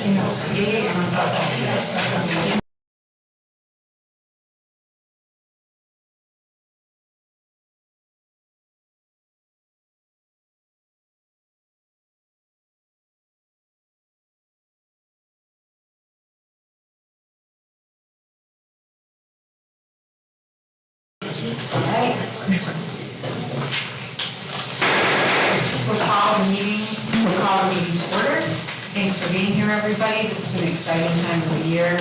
We'll call the meeting to order. Thanks for being here, everybody. This is an exciting time of the year.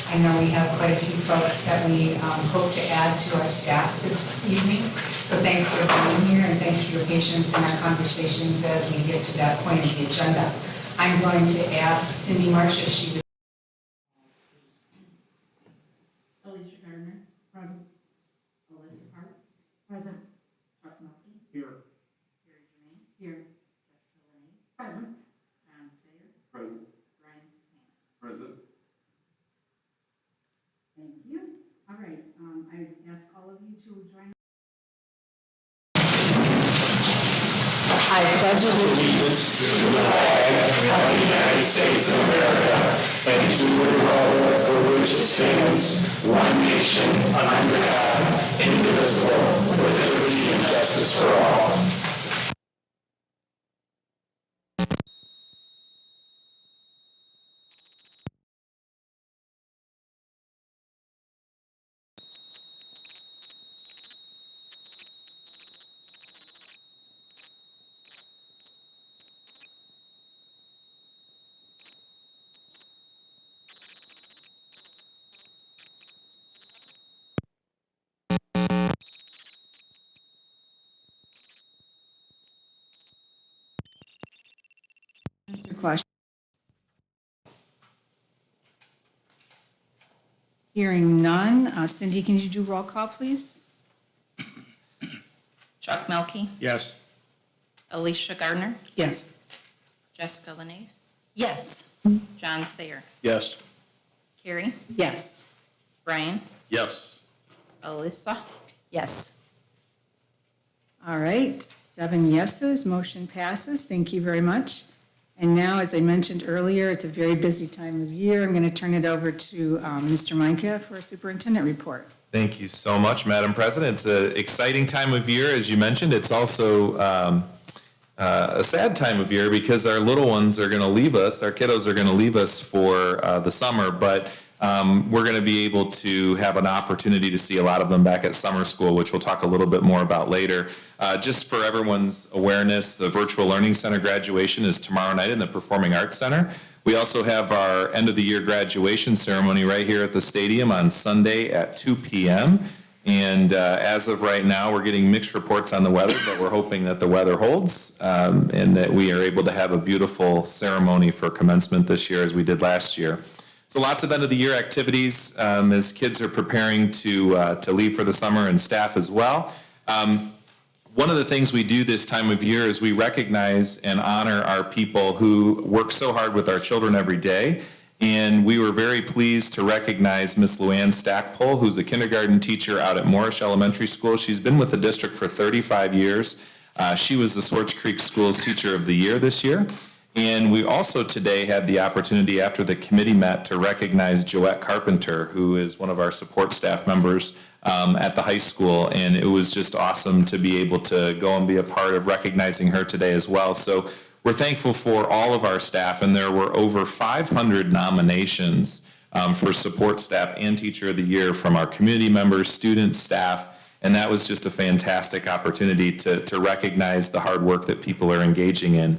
I know we have quite a few folks that we hope to add to our staff this evening. So thanks for being here and thanks for your patience in our conversations as we get to that point of the agenda. I'm going to ask Cindy Marsh if she would. Alicia Gardner. Present. Alyssa Hart. Present. Chuck Melky. Here. Gary Germain. Here. Jessica Lane. Present. John Sayer. Present. Brian Suhan. Present. Thank you. All right. I ask all of you to join. I pledge allegiance to the flag of the United States of America and to the republic for which it stands, one nation, under God, indivisible, with liberty and justice for all. Question. Hearing none. Cindy, can you do roll call, please? Chuck Melky, Yes. Alicia Gardner, Yes. Jessica Lane, Yes. John Sayer, Yes. Carrie, Yes. Brian, Yes. Alyssa, Yes. All right. 7 yeses. Motion passes. Thank you very much. And now, as I mentioned earlier, it's a very busy time of year. I'm going to turn it over to Mr. Meinke for a superintendent report. Thank you so much, Madam President. It's an exciting time of year, as you mentioned. It's also a sad time of year because our little ones are going to leave us. Our kiddos are going to leave us for the summer, but we're going to be able to have an opportunity to see a lot of them back at summer school, which we'll talk a little bit more about later. Just for everyone's awareness, the Virtual Learning Center graduation is tomorrow night in the Performing Arts Center. We also have our end of the year graduation ceremony right here at the stadium on Sunday at 2 p.m. And as of right now, we're getting mixed reports on the weather, but we're hoping that the weather holds and that we are able to have a beautiful ceremony for commencement this year as we did last year. So lots of end of the year activities as kids are preparing to leave for the summer and staff as well. One of the things we do this time of year is we recognize and honor our people who work so hard with our children every day. And we were very pleased to recognize Miss Luann Stackpole, who's a kindergarten teacher out at Morrish Elementary School. She's been with the district for 35 years. She was the Swartz Creek Schools Teacher of the Year this year. And we also today had the opportunity after the committee met to recognize Joette Carpenter, who is one of our support staff members at the high school. And it was just awesome to be able to go and be a part of recognizing her today as well. So we're thankful for all of our staff, and there were over 500 nominations for support staff and Teacher of the Year from our community members, students, staff, and that was just a fantastic opportunity to recognize the hard work that people are engaging in.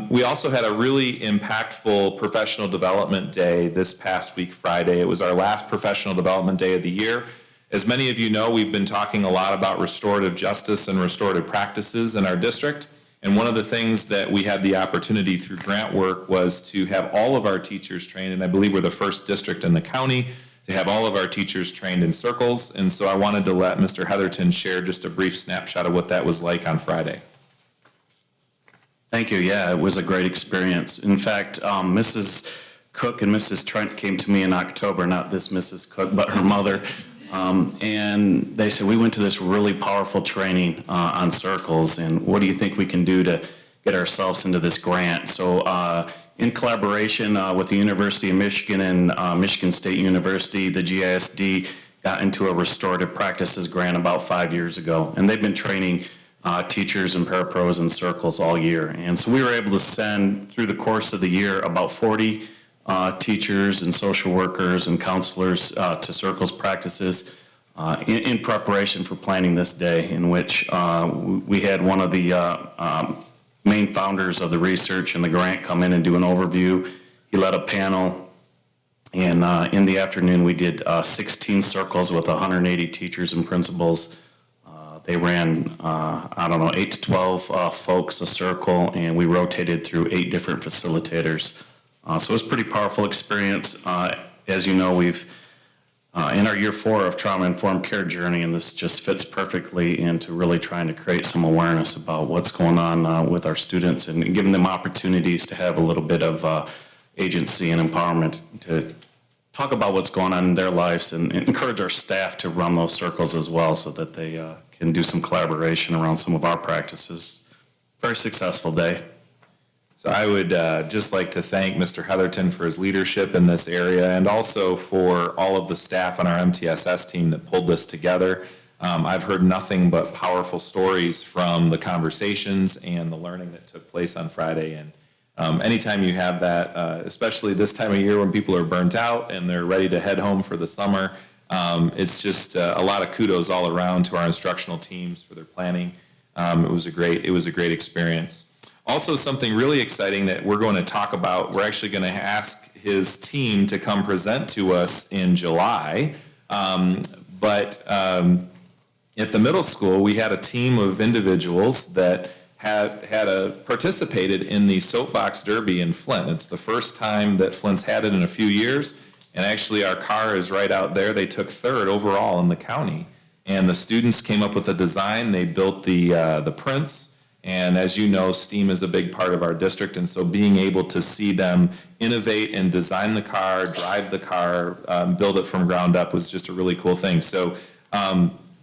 We also had a really impactful professional development day this past week, Friday. It was our last professional development day of the year. As many of you know, we've been talking a lot about restorative justice and restorative practices in our district. And one of the things that we had the opportunity through grant work was to have all of our teachers trained, and I believe we're the first district in the county to have all of our teachers trained in circles. And so I wanted to let Mr. Heatherton share just a brief snapshot of what that was like on Friday. Thank you. Yeah, it was a great experience. In fact, Mrs. Cook and Mrs. Trent came to me in October, not this Mrs. Cook, but her mother. And they said, we went to this really powerful training on circles, and what do you think we can do to get ourselves into this grant? So in collaboration with the University of Michigan and Michigan State University, the GISD got into a restorative practices grant about 5 years ago. And they've been training teachers and parapros and circles all year. And so we were able to send, through the course of the year, about 40 teachers and social workers and counselors to circles practices in preparation for planning this day, in which we had one of the main founders of the research and the grant come in and do an overview. He led a panel, and in the afternoon we did 16 circles with 180 teachers and principals. They ran, 8 to 12 folks a circle, and we rotated through 8 different facilitators. So it was a pretty powerful experience. As you know, we've in our year 4 of trauma-informed care journey, and this just fits perfectly into really trying to create some awareness about what's going on with our students and giving them opportunities to have a little bit of agency and empowerment to talk about what's going on in their lives and encourage our staff to run those circles as well so that they can do some collaboration around some of our practices. Very successful day. So I would just like to thank Mr. Heatherton for his leadership in this area and also for all of the staff on our MTSS team that pulled this together. I've heard nothing but powerful stories from the conversations and the learning that took place on Friday. And anytime you have that, especially this time of year when people are burnt out and they're ready to head home for the summer, it's just a lot of kudos all around to our instructional teams for their planning. It was a great experience. Also, something really exciting that we're going to talk about, we're actually going to ask his team to come present to us in July. But at the middle school, we had a team of individuals that had participated in the Soapbox Derby in Flint. It's the first time that Flint's had it in a few years. And actually, our car is right out there. They took 3rd overall in the county. And the students came up with a design. They built the prints. And as you know, STEAM is a big part of our district, and so being able to see them innovate and design the car, drive the car, build it from ground up was just a really cool thing. So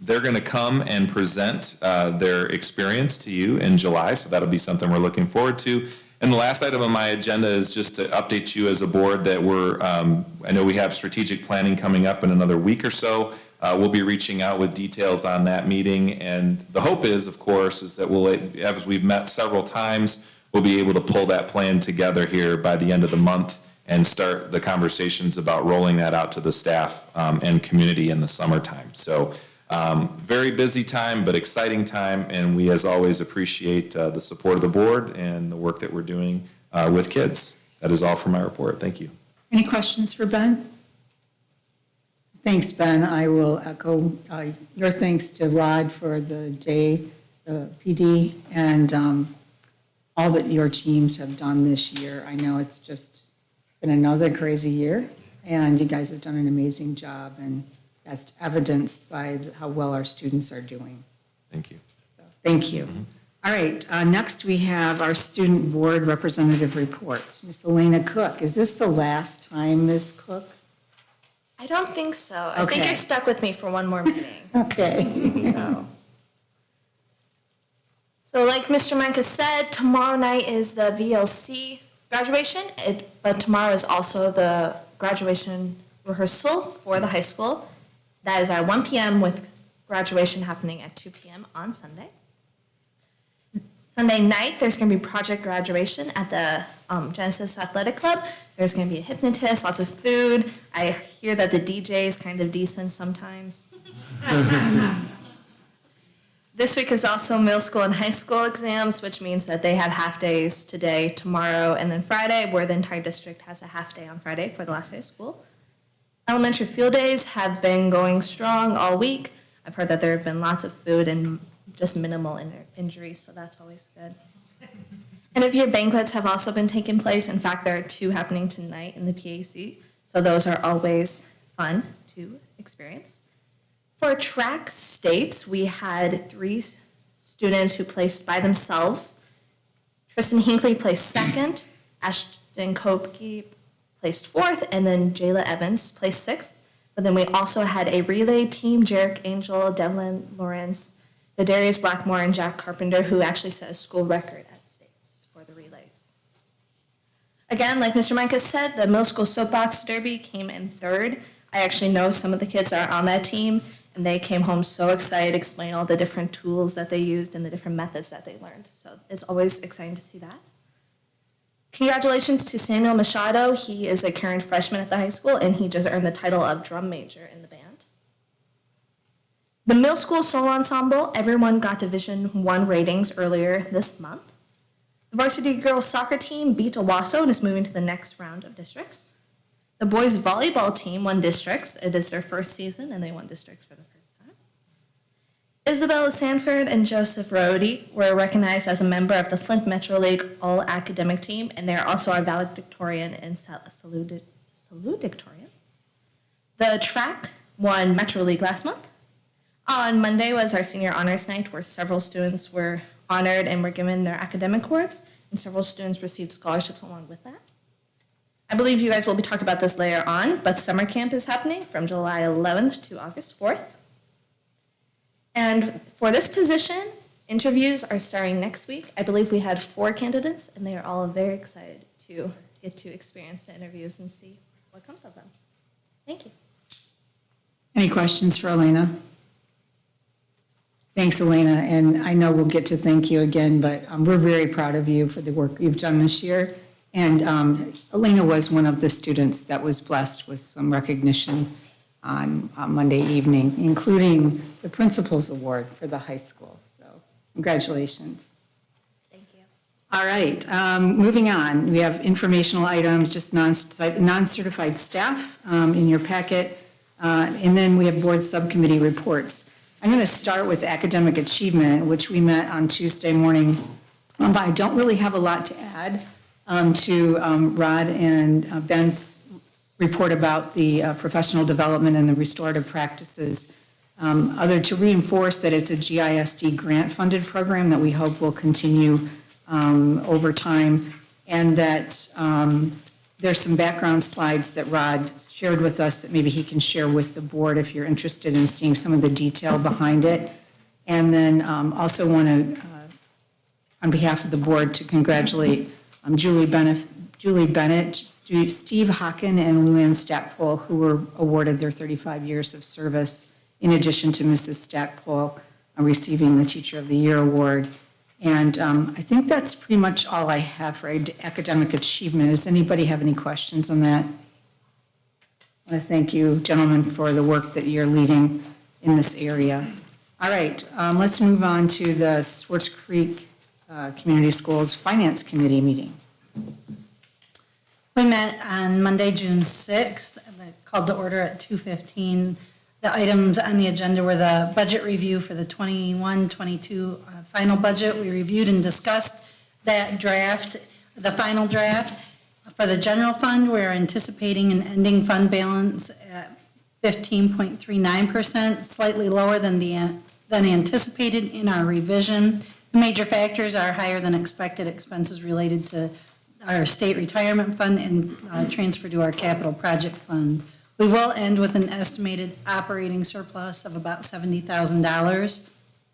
they're going to come and present their experience to you in July, so that'll be something we're looking forward to. And the last item on my agenda is just to update you as a board that I know we have strategic planning coming up in another week or so. We'll be reaching out with details on that meeting, and the hope is, of course, is that as we've met several times, we'll be able to pull that plan together here by the end of the month and start the conversations about rolling that out to the staff and community in the summertime. So very busy time, but exciting time, and we, as always, appreciate the support of the board and the work that we're doing with kids. That is all for my report. Thank you. Any questions for Ben? Thanks, Ben. I will echo your thanks to Rod for the day, the PD, and all that your teams have done this year. I know it's just been another crazy year, and you guys have done an amazing job, and that's evidenced by how well our students are doing. Thank you. So, thank you. All right, next we have our student board representative report. Ms. Elena Cook, is this the last time, Ms. Cook? I don't think so. I think Okay. you're stuck with me for one more meeting. Okay. So like Mr. Manka said, tomorrow night is the VLC graduation, but tomorrow is also the graduation rehearsal for the high school. That is at 1 p.m. with graduation happening at 2 p.m. on Sunday. Sunday night, there's going to be project graduation at the Genesis Athletic Club. There's going to be a hypnotist, lots of food. I hear that the DJ is kind of decent sometimes. This week is also middle school and high school exams, which means that they have half days today, tomorrow, and then Friday, where the entire district has a half day on Friday for the last day of school. Elementary field days have been going strong all week. I've heard that there have been lots of food and just minimal injuries, so that's always good. And if your banquets have also been taking place, in fact, there are 2 happening tonight in the PAC, so those are always fun to experience. For track states, we had 3 students who placed by themselves. Tristan Hinckley placed 2nd, Ashton Kopke placed 4th, and then Jayla Evans placed 6th. But then we also had a relay team, Jarek Angel, Devlin Lawrence, Darius Blackmore, and Jack Carpenter, who actually set a school record at states for the relays. Again, like Mr. Micah said, the middle school soapbox derby came in third. I actually know some of the kids that are on that team, and they came home so excited, explaining all the different tools that they used and the different methods that they learned. So it's always exciting to see that. Congratulations to Samuel Machado. He is a current freshman at the high school, and he just earned the title of drum major in the band. The middle school solo ensemble, everyone got Division I ratings earlier this month. The varsity girls soccer team beat Owasso and is moving to the next round of districts. The boys volleyball team won districts. It is their first season, and they won districts for the first time. Isabella Sanford and Joseph Rody were recognized as a member of the Flint Metro League All-Academic Team, and they are also our valedictorian and salutatorian. The track won Metro League last month. On Monday was our senior honors night, where several students were honored and were given their academic awards, and several students received scholarships along with that. I believe you guys will be talking about this later on, but summer camp is happening from July 11th to August 4th. And for this position, interviews are starting next week. I believe we had 4 candidates, and they are all very excited to get to experience the interviews and see what comes of them. Thank you. Any questions for Elena? Thanks, Elena, and I know we'll get to thank you again, but we're very proud of you for the work you've done this year. And Elena was one of the students that was blessed with some recognition on Monday evening, including the Principal's Award for the high school. So congratulations. Thank you. All right, moving on. We have informational items, just non-certified staff in your packet. And then we have board subcommittee reports. I'm going to start with academic achievement, which we met on Tuesday morning. But I don't really have a lot to add to Rod and Ben's report about the professional development and the restorative practices, other to reinforce that it's a GISD grant-funded program that we hope will continue over time, and that there's some background slides that Rod shared with us that maybe he can share with the board if you're interested in seeing some of the detail behind it. And then also want to, on behalf of the board, to congratulate Julie Bennett, Steve Hocken, and Luann Stackpole, who were awarded their 35 years of service, in addition to Mrs. Stackpole receiving the Teacher of the Year award. And I think that's pretty much all I have for academic achievement. Does anybody have any questions on that? I want to thank you, gentlemen, for the work that you're leading in this area. All right, let's move on to the Swartz Creek Community Schools Finance Committee meeting. We met on Monday, June 6th, called to order at 2:15. The items on the agenda were the budget review for the 21-22 final budget. We reviewed and discussed that draft, the final draft. For the general fund, we're anticipating an ending fund balance at 15.39%, slightly lower than anticipated in our revision. The major factors are higher than expected expenses related to our state retirement fund and transfer to our capital project fund. We will end with an estimated operating surplus of about $70,000.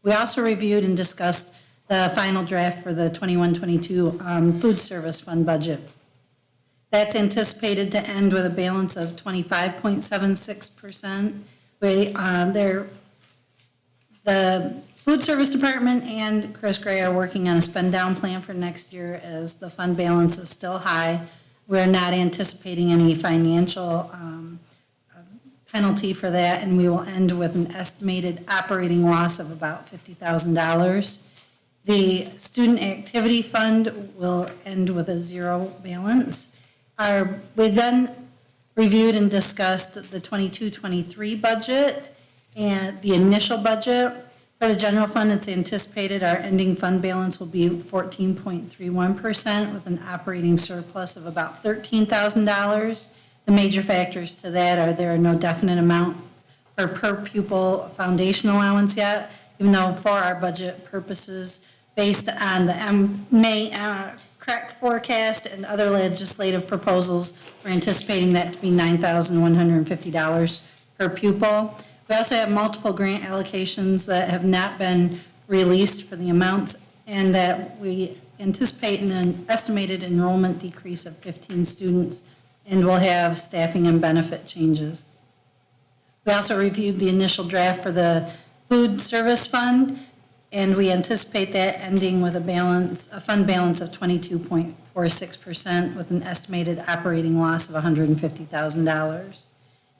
We also reviewed and discussed the final draft for the 21-22 food service fund budget. That's anticipated to end with a balance of 25.76%. The food service department and Chris Gray are working on a spend down plan for next year as the fund balance is still high. We're not anticipating any financial penalty for that, and we will end with an estimated operating loss of about $50,000. The student activity fund will end with a zero balance. We then reviewed and discussed the 22-23 budget and the initial budget. For the general fund, it's anticipated our ending fund balance will be 14.31% with an operating surplus of about $13,000. The major factors to that are there are no definite amounts for per pupil foundation allowance yet, even though for our budget purposes, based on the correct forecast and other legislative proposals, we're anticipating that to be $9,150 per pupil. We also have multiple grant allocations that have not been released for the amounts, and that we anticipate an estimated enrollment decrease of 15 students, and we'll have staffing and benefit changes. We also reviewed the initial draft for the food service fund, and we anticipate that ending with a fund balance of 22.46% with an estimated operating loss of $150,000.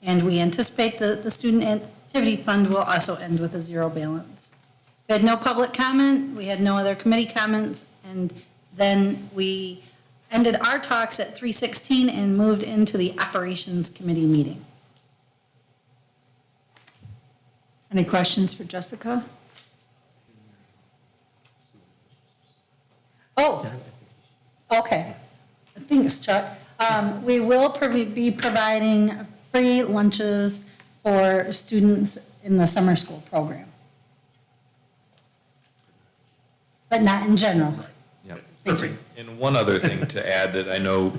And we anticipate the student activity fund will also end with a zero balance. We had no public comment, we had no other committee comments, and then we ended our talks at 3:16 and moved into the operations committee meeting. Any questions for Jessica? Oh, okay. Thanks, Chuck. We will be providing free lunches for students in the summer school program. But not in general. Yep. Perfect. And one other thing to add that I know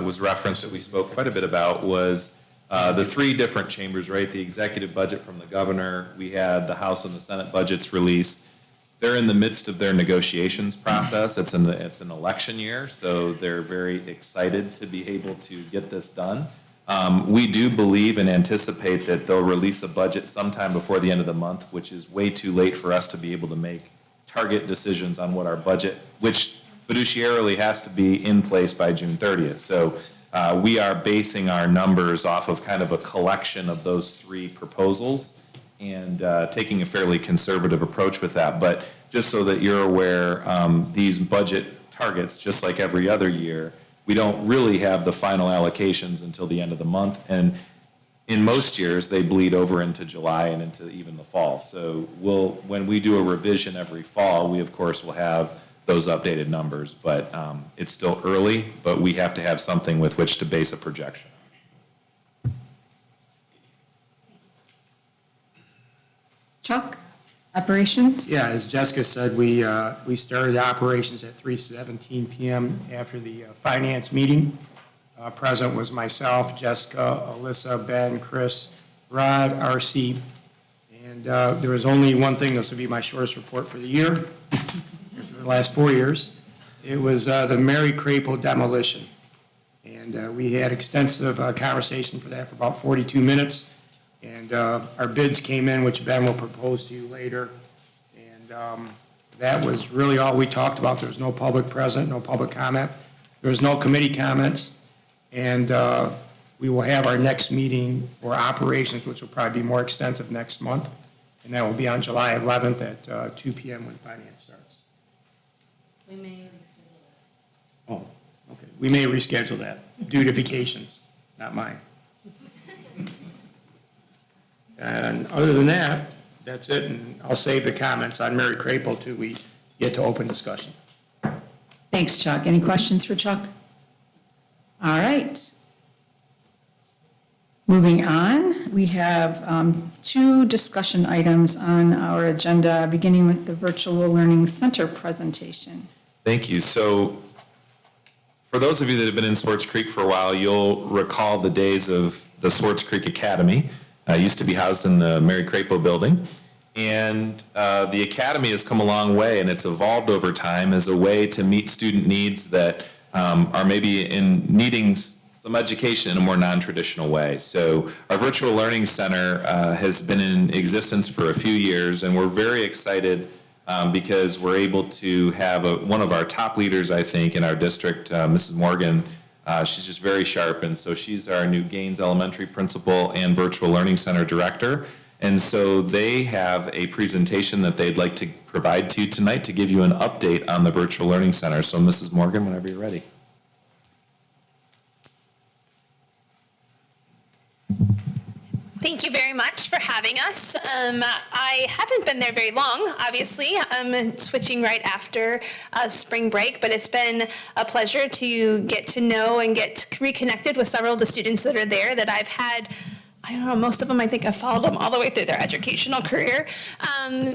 was referenced that we spoke quite a bit about was the three different chambers, right? The executive budget from the governor, we had the House and the Senate budgets released. They're in the midst of their negotiations process. It's an election year, so they're very excited to be able to get this done. We do believe and anticipate that they'll release a budget sometime before the end of the month, which is way too late for us to be able to make target decisions on what our budget, which fiduciarily has to be in place by June 30th. So we are basing our numbers off of kind of a collection of those three proposals and taking a fairly conservative approach with that. But just so that you're aware, these budget targets, just like every other year, we don't really have the final allocations until the end of the month. And in most years, they bleed over into July and into even the fall. So when we do a revision every fall, we of course will have those updated numbers, but it's still early, but we have to have something with which to base a projection. Chuck, operations? Yeah, as Jessica said, we started operations at 3:17 PM after the finance meeting. Present was myself, Jessica, Alyssa, Ben, Chris, Rod, RC. And there was only one thing, this would be my shortest report for the year, for the last 4 years. It was the Mary Crapo demolition. And we had extensive conversation for that for about 42 minutes. And our bids came in, which Ben will propose to you later. And that was really all we talked about. There was no public present, no public comment. There was no committee comments. And we will have our next meeting for operations, which will probably be more extensive next month. And that will be on July 11th at 2 PM when finance starts. We may reschedule that. Oh, okay. We may reschedule that due to vacations, not mine. And other than that, that's it. And I'll save the comments on Mary Crapo till we get to open discussion. Thanks, Chuck. Any questions for Chuck? All right. Moving on, we have two discussion items on our agenda, beginning with the Virtual Learning Center presentation. Thank you. So for those of you that have been in Swartz Creek for a while, you'll recall the days of the Swartz Creek Academy. Used to be housed in the Mary Crapo building. And the Academy has come a long way, and it's evolved over time as a way to meet student needs that are maybe needing some education in a more non-traditional way. So our Virtual Learning Center has been in existence for a few years, and we're very excited because we're able to have one of our top leaders, I think, in our district, Mrs. Morgan. She's just very sharp, and so she's our new Gaines Elementary principal and Virtual Learning Center director. And so they have a presentation that they'd like to provide to you tonight to give you an update on the Virtual Learning Center. So Mrs. Morgan, whenever you're ready. Thank you very much for having us. I haven't been there very long, obviously. I'm switching right after spring break, but it's been a pleasure to get to know and get reconnected with several of the students that are there that I've had I don't know, most of them, I think I've followed them all the way through their educational career,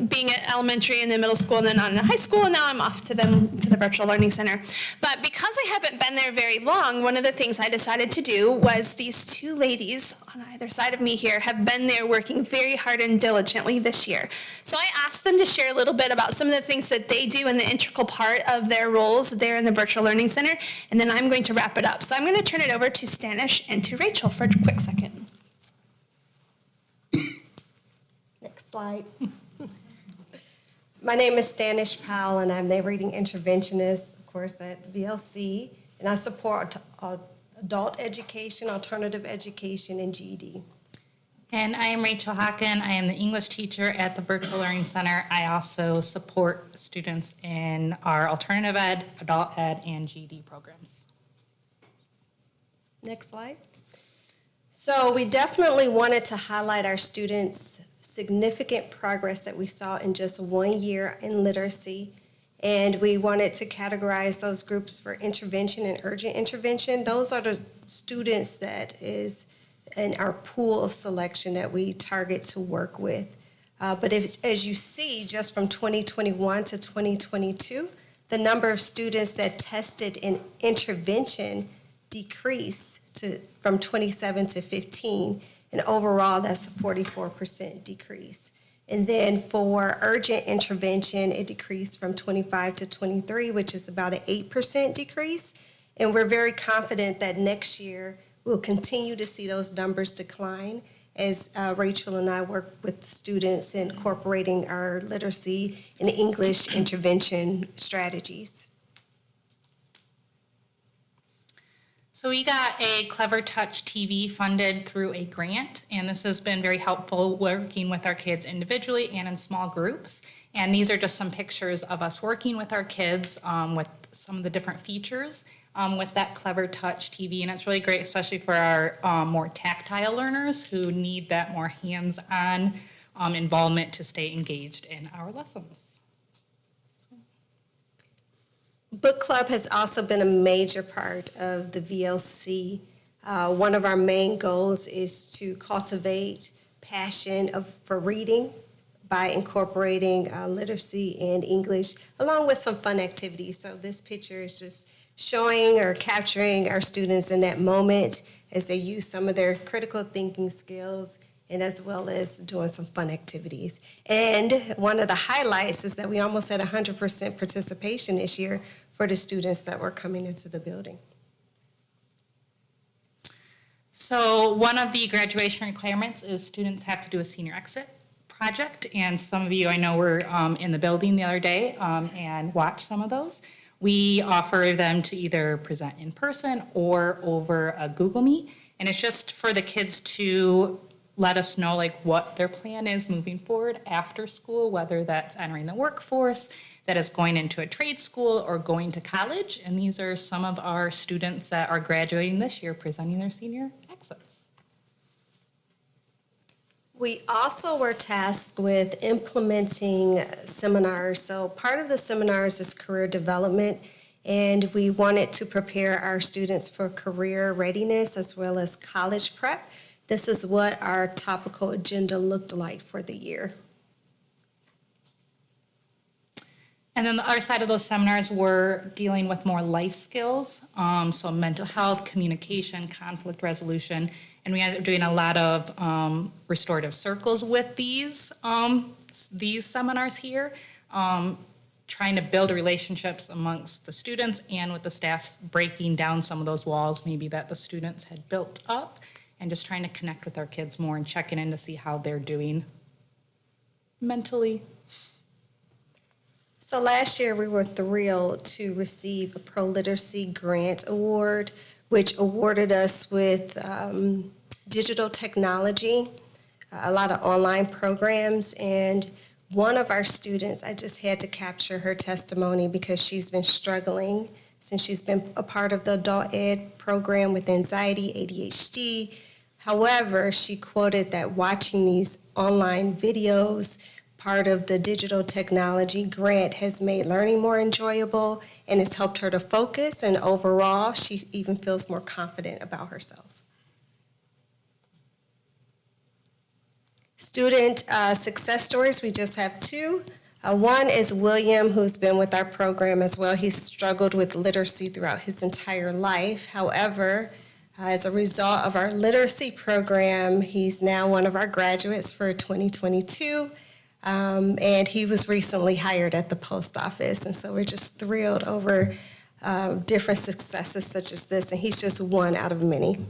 being at elementary and then middle school and then on to high school, and now I'm off to the Virtual Learning Center. But because I haven't been there very long, one of the things I decided to do was these two ladies on either side of me here have been there working very hard and diligently this year. So I asked them to share a little bit about some of the things that they do and the integral part of their roles there in the Virtual Learning Center, and then I'm going to wrap it up. So I'm going to turn it over to Stanish and to Rachel for a quick second. Next slide. My name is Stanish Powell, and I'm the reading interventionist, of course, at VLC, and I support adult education, alternative education, and GED. And I am Rachel Hocken. I am the English teacher at the Virtual Learning Center. I also support students in our alternative ed, adult ed, and GED programs. Next slide. So we definitely wanted to highlight our students' significant progress that we saw in just 1 year in literacy. And we wanted to categorize those groups for intervention and urgent intervention. Those are the students that is in our pool of selection that we target to work with. But as you see, just from 2021 to 2022, the number of students that tested in intervention decreased from 27 to 15, and overall that's a 44% decrease. And then for urgent intervention, it decreased from 25 to 23, which is about an 8% decrease. And we're very confident that next year we'll continue to see those numbers decline as Rachel and I work with students incorporating our literacy and English intervention strategies. So we got a Clever Touch TV funded through a grant, and this has been very helpful working with our kids individually and in small groups. And these are just some pictures of us working with our kids with some of the different features with that Clever Touch TV. And it's really great, especially for our more tactile learners who need that more hands-on involvement to stay engaged in our lessons. Book club has also been a major part of the VLC. One of our main goals is to cultivate passion for reading by incorporating literacy and English, along with some fun activities. So this picture is just showing or capturing our students in that moment as they use some of their critical thinking skills and as well as doing some fun activities. And one of the highlights is that we almost had 100% participation this year for the students that were coming into the building. So one of the graduation requirements is students have to do a senior exit project, and some of you I know were in the building the other day and watched some of those. We offer them to either present in person or over a Google Meet, and it's just for the kids to let us know like what their plan is moving forward after school, whether that's entering the workforce, that is going into a trade school, or going to college. And these are some of our students that are graduating this year presenting their senior exits. We also were tasked with implementing seminars. So part of the seminars is career development, and we wanted to prepare our students for career readiness as well as college prep. This is what our topical agenda looked like for the year. And then the other side of those seminars were dealing with more life skills, so mental health, communication, conflict resolution, and we ended up doing a lot of restorative circles with these seminars here, trying to build relationships amongst the students and with the staff, breaking down some of those walls maybe that the students had built up, and just trying to connect with our kids more and checking in to see how they're doing mentally. So last year, we were thrilled to receive a Pro Literacy Grant Award, which awarded us with digital technology, a lot of online programs, and one of our students, I just had to capture her testimony because she's been struggling since she's been a part of the adult ed program with anxiety, ADHD. However, she quoted that watching these online videos, part of the digital technology grant, has made learning more enjoyable and has helped her to focus, and overall, she even feels more confident about herself. student success stories, we just have two. One is William, who's been with our program as well. He's struggled with literacy throughout his entire life. However, as a result of our literacy program, he's now one of our graduates for 2022. And he was recently hired at the post office. And so we're just thrilled over different successes such as this. And he's just one out of many.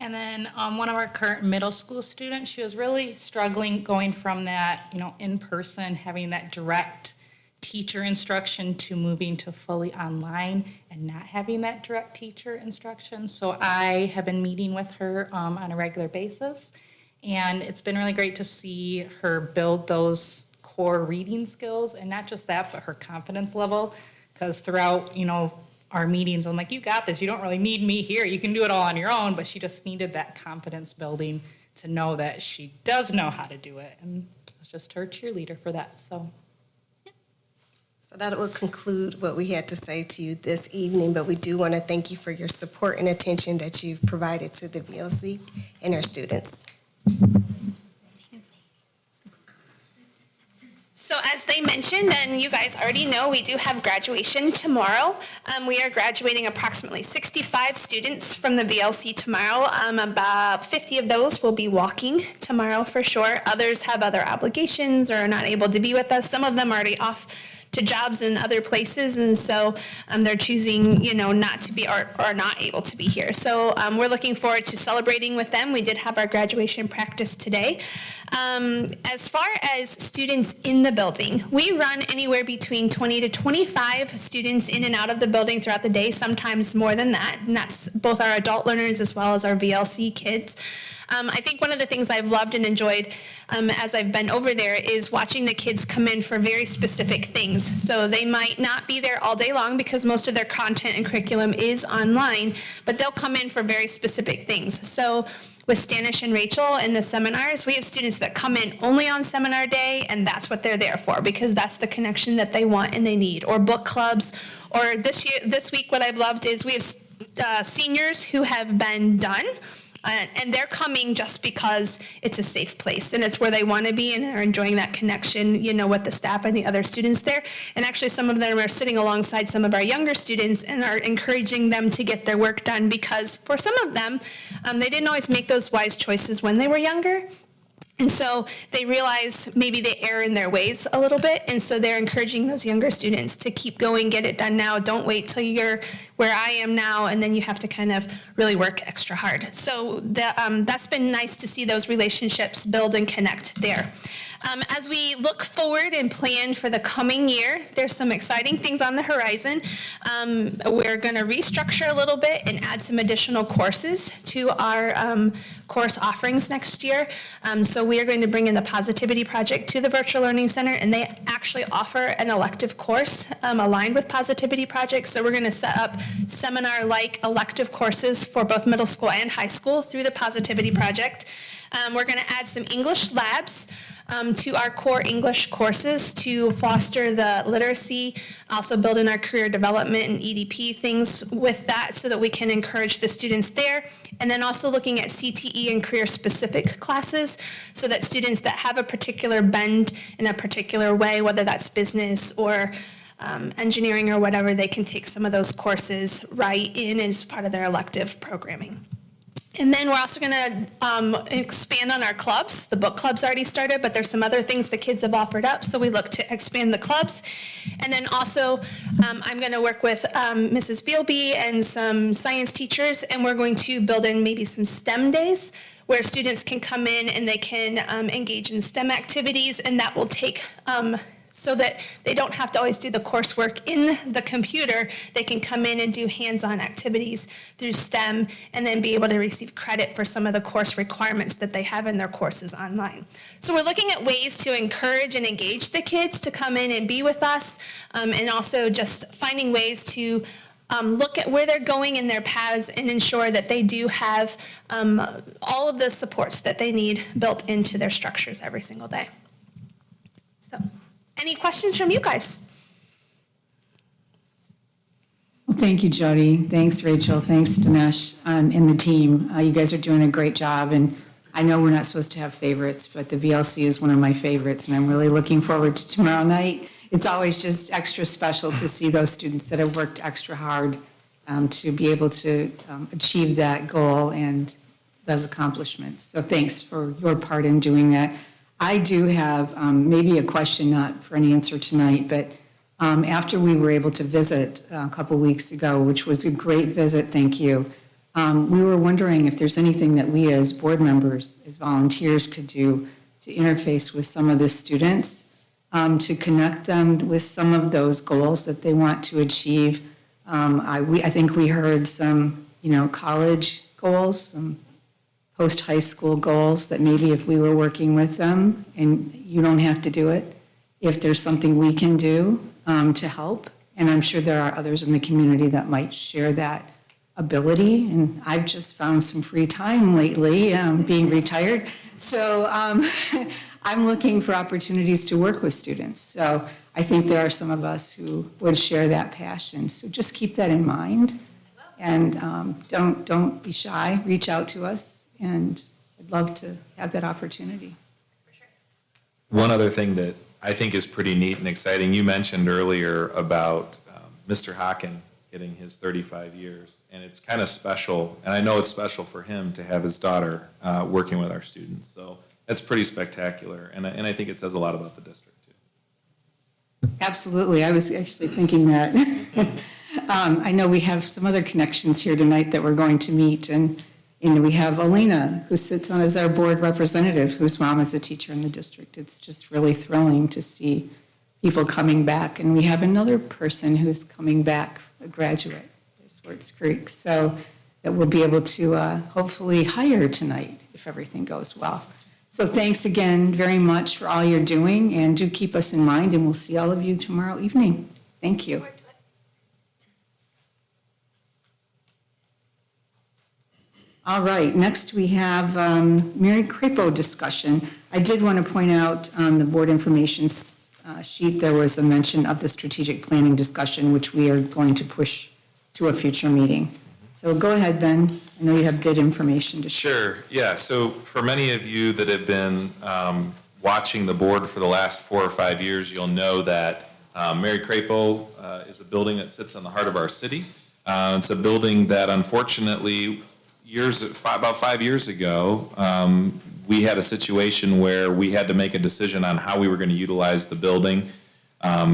And then one of our current middle school students, she was really struggling going from that, in person, having that direct teacher instruction to moving to fully online and not having that direct teacher instruction. So I have been meeting with her on a regular basis. And it's been really great to see her build those core reading skills, and not just that, but her confidence level. Because throughout, our meetings, I'm like, you got this. You don't really need me here. You can do it all on your own. But she just needed that confidence building to know that she does know how to do it. And it's just her cheerleader for that. So that will conclude what we had to say to you this evening, but we do want to thank you for your support and attention that you've provided to the VLC and our students. So as they mentioned, and you guys already know, we do have graduation tomorrow. We are graduating approximately 65 students from the VLC tomorrow. About 50 of those will be walking tomorrow for sure. Others have other obligations or are not able to be with us. Some of them are already off to jobs in other places, and so they're choosing, not to be or not able to be here. So we're looking forward to celebrating with them. We did have our graduation practice today. As far as students in the building, we run anywhere between 20 to 25 students in and out of the building throughout the day, sometimes more than that, and that's both our adult learners as well as our VLC kids. I think one of the things I've loved and enjoyed as I've been over there is watching the kids come in for very specific things. So they might not be there all day long because most of their content and curriculum is online, but they'll come in for very specific things. So with Stanish and Rachel in the seminars, we have students that come in only on seminar day, and that's what they're there for because that's the connection that they want and they need. Or book clubs. Or this week, what I've loved is we have seniors who have been done. And they're coming just because it's a safe place and it's where they want to be and are enjoying that connection, with the staff and the other students there. And actually some of them are sitting alongside some of our younger students and are encouraging them to get their work done because for some of them, they didn't always make those wise choices when they were younger. And so they realize maybe they err in their ways a little bit. And so they're encouraging those younger students to keep going, get it done now. Don't wait till you're where I am now, and then you have to kind of really work extra hard. So that's been nice to see those relationships build and connect there. As we look forward and plan for the coming year, there's some exciting things on the horizon. We're going to restructure a little bit and add some additional courses to our course offerings next year. So we are going to bring in the Positivity Project to the Virtual Learning Center, and they actually offer an elective course aligned with Positivity Project. So we're going to set up seminar-like elective courses for both middle school and high school through the Positivity Project. We're going to add some English labs to our core English courses to foster the literacy, also build in our career development and EDP things with that so that we can encourage the students there. And then also looking at CTE and career-specific classes so that students that have a particular bend in a particular way, whether that's business or engineering or whatever, they can take some of those courses right in as part of their elective programming. And then we're also going to expand on our clubs. The book club's already started, but there's some other things the kids have offered up, so we look to expand the clubs. And then also, I'm going to work with Mrs. Bealby and some science teachers, and we're going to build in maybe some STEM days where students can come in and they can engage in STEM activities, and that will take so that they don't have to always do the coursework in the computer. They can come in and do hands-on activities through STEM and then be able to receive credit for some of the course requirements that they have in their courses online. So we're looking at ways to encourage and engage the kids to come in and be with us, and also just finding ways to look at where they're going in their paths and ensure that they do have all of the supports that they need built into their structures every single day. So, any questions from you guys? Well, thank you, Jody. Thanks, Rachel. Thanks, Dinesh, and the team. You guys are doing a great job, and I know we're not supposed to have favorites, but the VLC is one of my favorites, and I'm really looking forward to tomorrow night. It's always just extra special to see those students that have worked extra hard to be able to achieve that goal and those accomplishments. So thanks for your part in doing that. I do have maybe a question, not for an answer tonight, but after we were able to visit a couple weeks ago, which was a great visit, thank you, we were wondering if there's anything that we as board members, as volunteers, could do to interface with some of the students, to connect them with some of those goals that they want to achieve. I think we heard some, college goals, some post-high school goals that maybe if we were working with them, and you don't have to do it, if there's something we can do to help. And I'm sure there are others in the community that might share that ability. And I've just found some free time lately, being retired. So I'm looking for opportunities to work with students. So I think there are some of us who would share that passion. So just keep that in mind. And don't be shy, reach out to us. And I'd love to have that opportunity. One other thing that I think is pretty neat and exciting, you mentioned earlier about Mr. Hocken getting his 35 years, and it's kind of special, and I know it's special for him to have his daughter working with our students, so that's pretty spectacular, and I think it says a lot about the district, too. Absolutely, I was actually thinking that. I know we have some other connections here tonight that we're going to meet, and we have Alina, who sits on as our board representative, whose mom is a teacher in the district. It's just really thrilling to see people coming back. And we have another person who's coming back, a graduate at Swartz Creek, so that we'll be able to hopefully hire tonight if everything goes well. So thanks again very much for all you're doing, and do keep us in mind, and we'll see all of you tomorrow evening. Thank you. All right, next we have Mary Crapo discussion. I did want to point out on the board information sheet, there was a mention of the strategic planning discussion, which we are going to push to a future meeting. So go ahead, Ben. I know you have good information to share. Sure, yeah. So for many of you that have been watching the board for the last 4 or 5 years, you'll know that Mary Crapo is a building that sits in the heart of our city. It's a building that unfortunately about 5 years ago, we had a situation where we had to make a decision on how we were going to utilize the building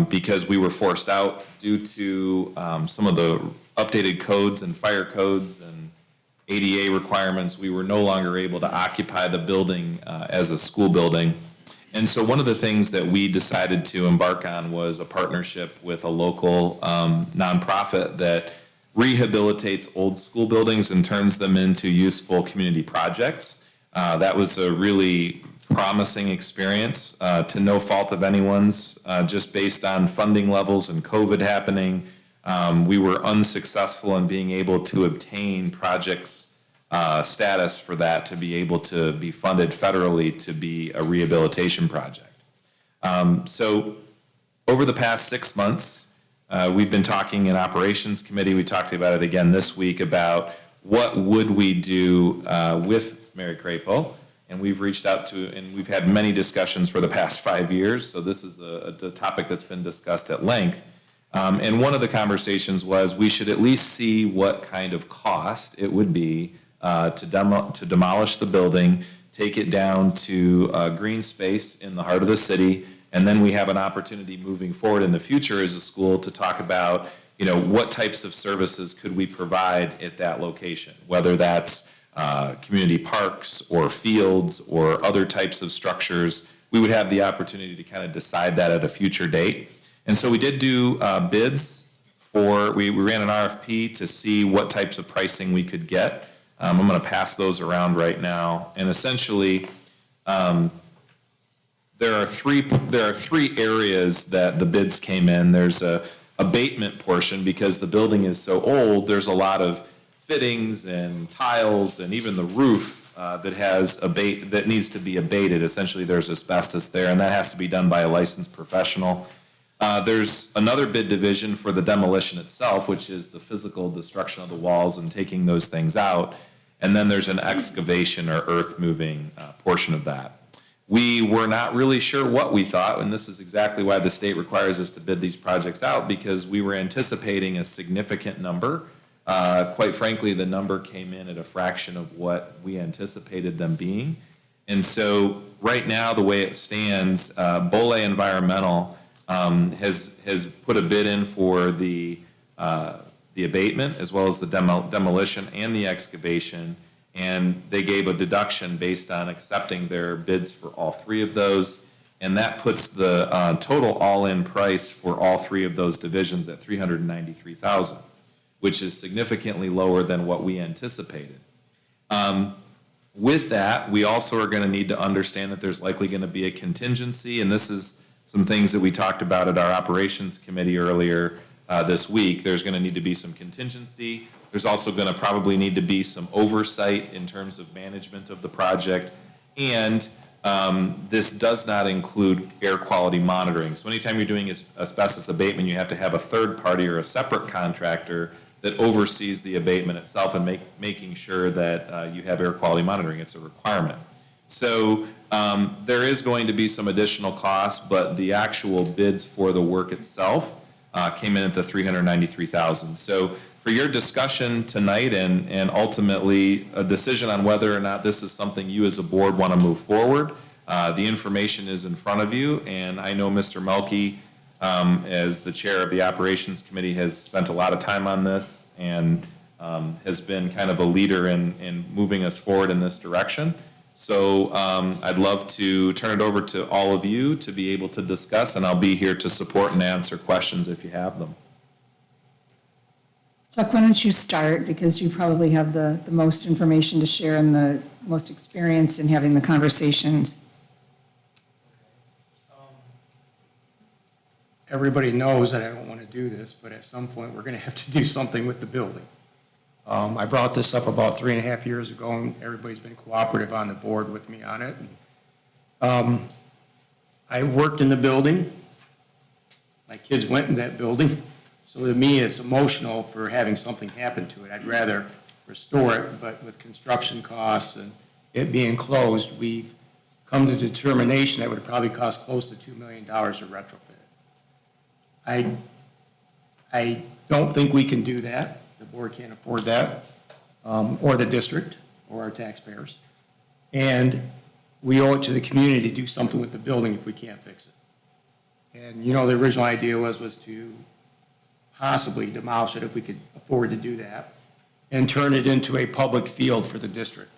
because we were forced out due to some of the updated codes and fire codes and ADA requirements. We were no longer able to occupy the building as a school building. And so one of the things that we decided to embark on was a partnership with a local nonprofit that rehabilitates old school buildings and turns them into useful community projects. That was a really promising experience, to no fault of anyone's, just based on funding levels and COVID happening. We were unsuccessful in being able to obtain projects status for that to be able to be funded federally to be a rehabilitation project. So over the past 6 months, we've been talking in operations committee. We talked about it again this week about what would we do with Mary Crapo, and we've reached out to, and we've had many discussions for the past 5 years. So this is a topic that's been discussed at length. And one of the conversations was we should at least see what kind of cost it would be to demolish the building, take it down to green space in the heart of the city. And then we have an opportunity moving forward in the future as a school to talk about, what types of services could we provide at that location, whether that's community parks or fields or other types of structures. We would have the opportunity to kind of decide that at a future date. And so we did do bids we ran an RFP to see what types of pricing we could get. I'm going to pass those around right now. And essentially, there are three areas that the bids came in. There's a abatement portion because the building is so old. There's a lot of fittings and tiles and even the roof that needs to be abated. Essentially, there's asbestos there, and that has to be done by a licensed professional. There's another bid division for the demolition itself, which is the physical destruction of the walls and taking those things out. And then there's an excavation or earth moving portion of that. We were not really sure what we thought, and this is exactly why the state requires us to bid these projects out, because we were anticipating a significant number. Quite frankly, the number came in at a fraction of what we anticipated them being. And so right now, the way it stands, Bole Environmental has put a bid in for the abatement as well as the demolition and the excavation. And they gave a deduction based on accepting their bids for all three of those. And that puts the total all-in price for all three of those divisions at $393,000, which is significantly lower than what we anticipated. With that, we also are going to need to understand that there's likely going to be a contingency, and this is some things that we talked about at our operations committee earlier this week. There's going to need to be some contingency. There's also going to probably need to be some oversight in terms of management of the project, and this does not include air quality monitoring. So anytime you're doing asbestos abatement, you have to have a third party or a separate contractor that oversees the abatement itself and making sure that you have air quality monitoring. It's a requirement. So there is going to be some additional costs, but the actual bids for the work itself came in at the $393,000. So for your discussion tonight and ultimately a decision on whether or not this is something you as a board want to move forward, the information is in front of you, and I know Mr. Melke, as the chair of the operations committee, has spent a lot of time on this and has been kind of a leader in moving us forward in this direction. So I'd love to turn it over to all of you to be able to discuss, and I'll be here to support and answer questions if you have them. Chuck, why don't you start, because you probably have the most information to share and the most experience in having the conversations. Everybody knows that I don't want to do this, but at some point, we're going to have to do something with the building. I brought this up about 3.5 years ago, and everybody's been cooperative on the board with me on it. I worked in the building. My kids went in that building. So to me, it's emotional for having something happen to it. I'd rather restore it, but with construction costs and it being closed, we've come to the determination that it would probably cost close to $2 million to retrofit it. I don't think we can do that. The board can't afford that, or the district, or our taxpayers. And we owe it to the community to do something with the building if we can't fix it. And you know, the original idea was to possibly demolish it if we could afford to do that, and turn it into a public field for the district.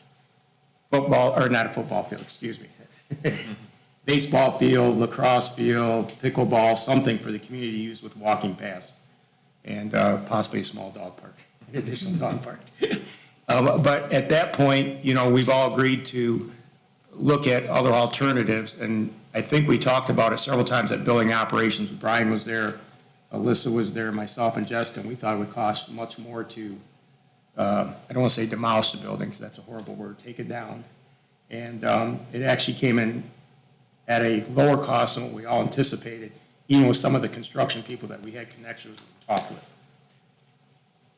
Football, or not a football field, excuse me. Baseball field, lacrosse field, pickleball, something for the community to use with walking paths, and possibly a small dog park, an additional dog park. But at that point, you know, we've all agreed to look at other alternatives, and I think we talked about it several times at building operations. Brian was there, Alyssa was there, myself and Jessica, and we thought it would cost much more to, I don't want to say demolish the building, because that's a horrible word, take it down. And it actually came in at a lower cost than what we all anticipated, even with some of the construction people that we had connections with and talked with.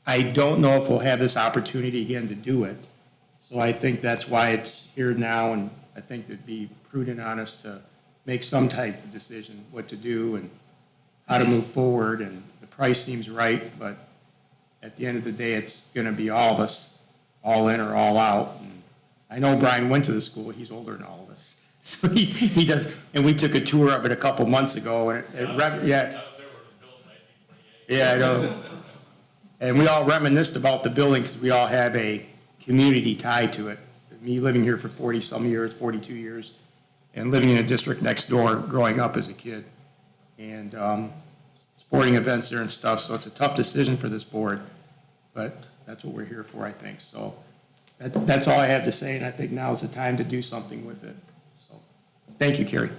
I don't know if we'll have this opportunity again to do it, so I think that's why it's here now, and I think it'd be prudent on us to make some type of decision what to do and how to move forward, and the price seems right, but at the end of the day, it's gonna be all of us, all in or all out. And I know Brian went to the school, he's older than all of us. So he does, and we took a tour of it a couple months ago, and yeah, I know. And we all reminisced about the building because we all have a community tie to it. Me living here for 40-some years, 42 years, and living in a district next door, growing up as a kid. And sporting events there and stuff, so it's a tough decision for this board, but that's what we're here for, I think. So that's all I have to say, and I think now is the time to do something with it. So thank you, Carrie.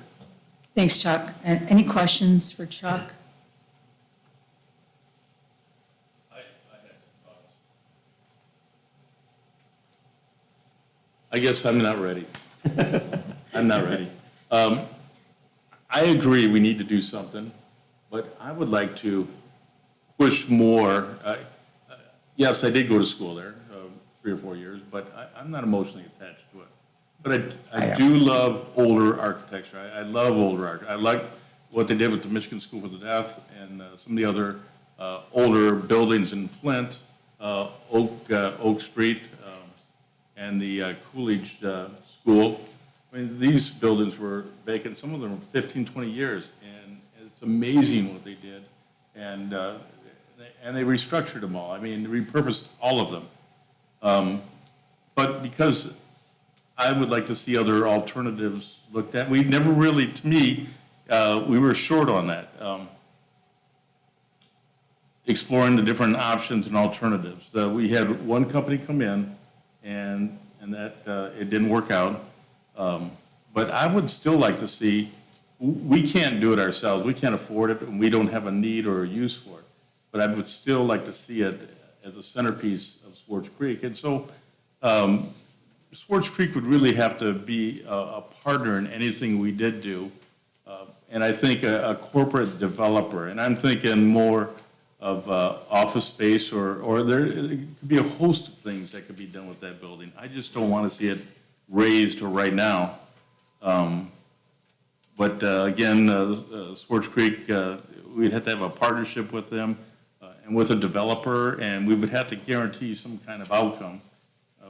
Thanks, Chuck. And any questions for Chuck? I had some thoughts. I guess I'm not ready. I'm not ready. I agree we need to do something, but I would like to push more. Yes, I did go to school there, 3 or 4 years, but I'm not emotionally attached to it. But I do love older architecture. I love older art. I like what they did with the Michigan School for the Deaf and some of the other older buildings in Flint, Oak Street, and the Coolidge School. I mean, these buildings were vacant, some of them were 15, 20 years, and it's amazing what they did. And they restructured them all. I mean, repurposed all of them. But because I would like to see other alternatives looked at, we never really, to me, we were short on that. Exploring the different options and alternatives. We had one company come in, and that it didn't work out. But I would still like to see, we can't do it ourselves, we can't afford it, and we don't have a need or a use for it. But I would still like to see it as a centerpiece of Swartz Creek. And so Swartz Creek would really have to be a partner in anything we did do. And I think a corporate developer, and I'm thinking more of office space or there could be a host of things that could be done with that building. I just don't want to see it raised right now. But again, Swartz Creek, we'd have to have a partnership with them and with a developer, and we would have to guarantee some kind of outcome.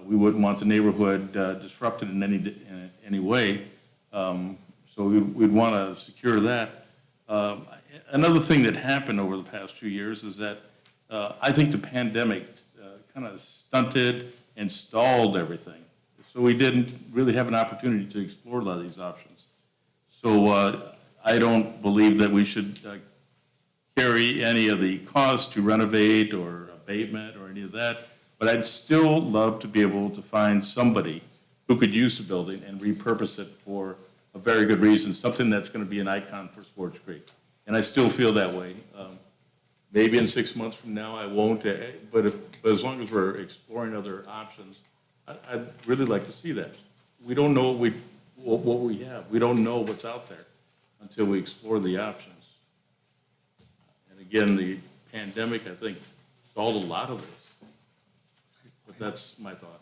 We wouldn't want the neighborhood disrupted in any way. So we'd want to secure that. Another thing that happened over the past 2 years is that I think the pandemic kind of stunted and stalled everything. So we didn't really have an opportunity to explore a lot of these options. So I don't believe that we should carry any of the costs to renovate or abatement or any of that. But I'd still love to be able to find somebody who could use the building and repurpose it for a very good reason, something that's going to be an icon for Swartz Creek. And I still feel that way. Maybe in 6 months from now I won't, but as long as we're exploring other options, I'd really like to see that. We don't know what we have. We don't know what's out there until we explore the options. And again, the pandemic, I think, stalled a lot of this. But that's my thought.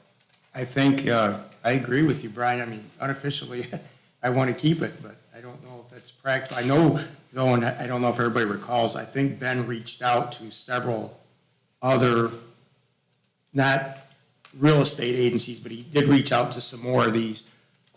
I think, I agree with you, Brian. I mean, unofficially, I want to keep it, but I don't know if that's practical. I know, though, and I don't know if everybody recalls, I think Ben reached out to several other, not real estate agencies, but he did reach out to some more of these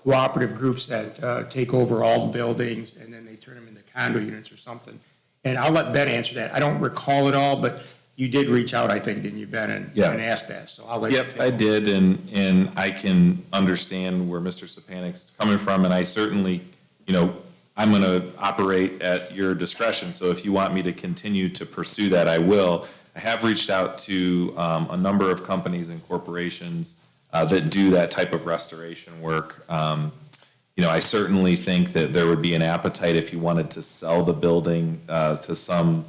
cooperative groups that take over all the buildings and then they turn them into condo units or something. And I'll let Ben answer that. I don't recall it all, but you did reach out, I think, didn't you, Ben, and ask that. So I'll let you. Yep, I did, and I can understand where Mr. Sapanic's coming from, and I certainly, I'm going to operate at your discretion. So if you want me to continue to pursue that, I will. I have reached out to a number of companies and corporations that do that type of restoration work. I certainly think that there would be an appetite if you wanted to sell the building to some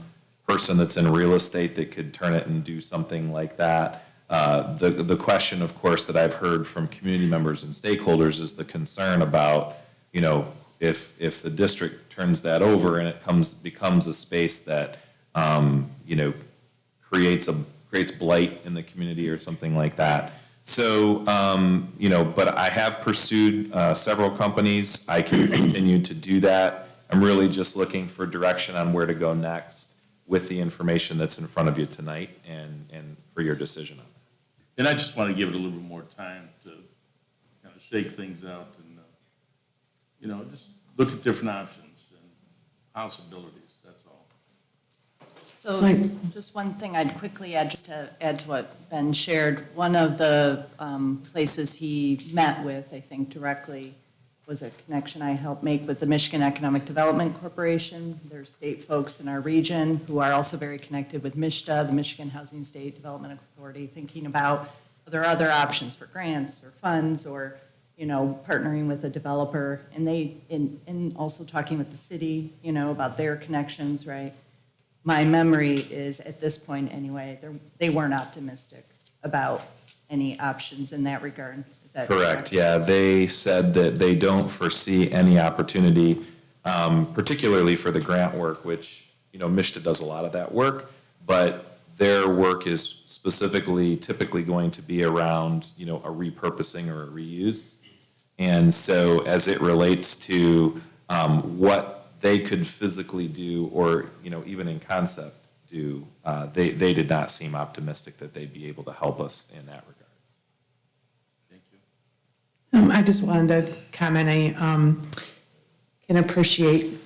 person that's in real estate that could turn it and do something like that. The question, of course, that I've heard from community members and stakeholders is the concern about, if the district turns that over and it becomes a space that, creates blight in the community or something like that. So, but I have pursued several companies. I can continue to do that. I'm really just looking for direction on where to go next with the information that's in front of you tonight and for your decision on that. And I just want to give it a little bit more time to kind of shake things out and, just look at different options and possibilities, that's all. So just one thing I'd quickly add, just to add to what Ben shared. One of the places he met with, I think directly, was a connection I helped make with the Michigan Economic Development Corporation. There's state folks in our region who are also very connected with MSHDA, the Michigan Housing State Development Authority, thinking about are there other options for grants or funds or, partnering with a developer. And and also talking with the city, about their connections, right? My memory is, at this point anyway, they weren't optimistic about any options in that regard. Is that correct? Yeah, they said that they don't foresee any opportunity, particularly for the grant work, which, MSHDA does a lot of that work, but their work is specifically, typically going to be around, a repurposing or a reuse. And so as it relates to what they could physically do or, even in concept do, they did not seem optimistic that they'd be able to help us in that regard. Thank you. I just wanted to comment, I can appreciate,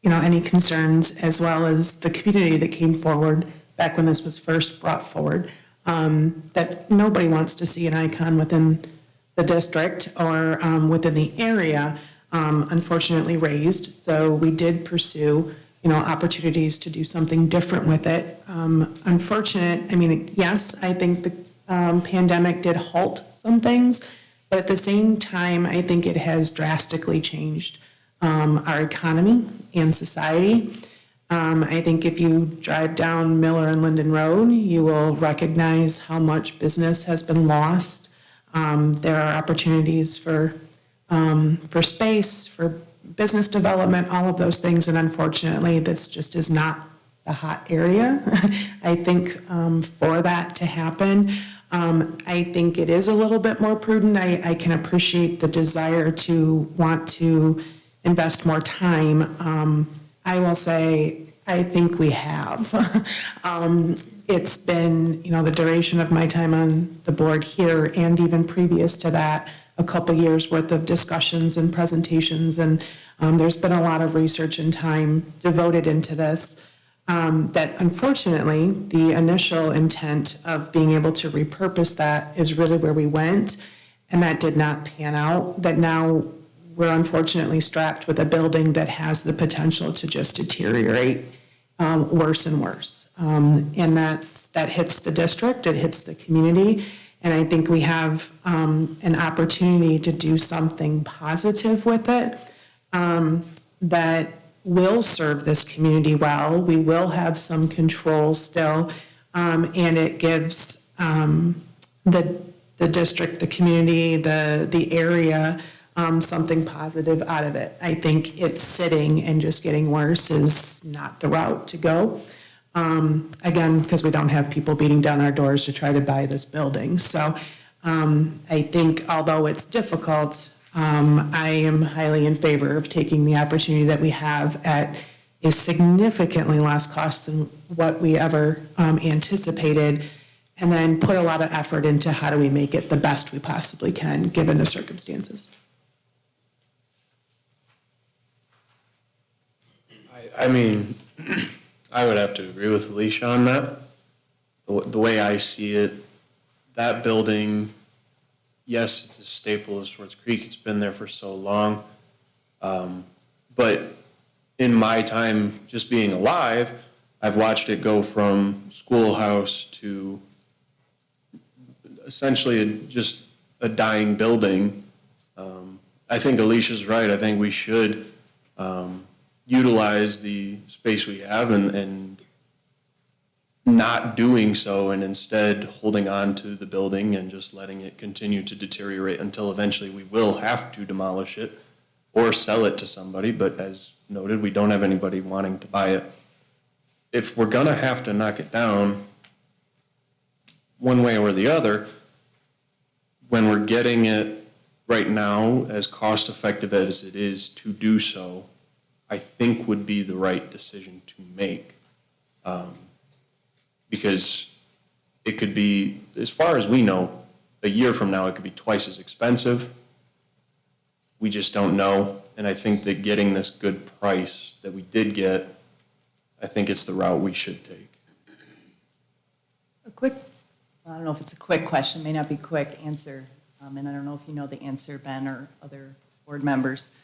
any concerns as well as the community that came forward back when this was first brought forward, that nobody wants to see an icon within the district or within the area, unfortunately raised. So we did pursue, opportunities to do something different with it. Yes, I think the pandemic did halt some things, but at the same time, I think it has drastically changed our economy and society. I think if you drive down Miller and Linden Road, you will recognize how much business has been lost. There are opportunities for space, for business development, all of those things, and unfortunately, this just is not the hot area, I think, for that to happen. I think it is a little bit more prudent. I can appreciate the desire to want to invest more time. I will say, I think we have. It's been, the duration of my time on the board here and even previous to that, a couple years worth of discussions and presentations, and there's been a lot of research and time devoted into this. That unfortunately, the initial intent of being able to repurpose that is really where we went, and that did not pan out. That now we're unfortunately strapped with a building that has the potential to just deteriorate worse and worse. And that hits the district, it hits the community, and I think we have an opportunity to do something positive with it that will serve this community well. We will have some control still, and it gives the district, the community, the area, something positive out of it. I think it's sitting and just getting worse is not the route to go. Again, because we don't have people beating down our doors to try to buy this building. So I think although it's difficult, I am highly in favor of taking the opportunity that we have at a significantly less cost than what we ever anticipated, and then put a lot of effort into how do we make it the best we possibly can, given the circumstances. I would have to agree with Alicia on that. The way I see it, that building, yes, it's a staple of Swartz Creek. It's been there for so long. But in my time just being alive, I've watched it go from schoolhouse to essentially just a dying building. I think Alicia's right. I think we should utilize the space we have and not doing so, and instead holding on to the building and just letting it continue to deteriorate until eventually we will have to demolish it or sell it to somebody. But as noted, we don't have anybody wanting to buy it. If we're gonna have to knock it down one way or the other, when we're getting it right now as cost effective as it is to do so, I think would be the right decision to make. Because it could be, as far as we know, a year from now, it could be twice as expensive. We just don't know. And I think that getting this good price that we did get, I think it's the route we should take. I don't know if it's a quick question, may not be quick answer, and I don't know if you know the answer, Ben, or other board members.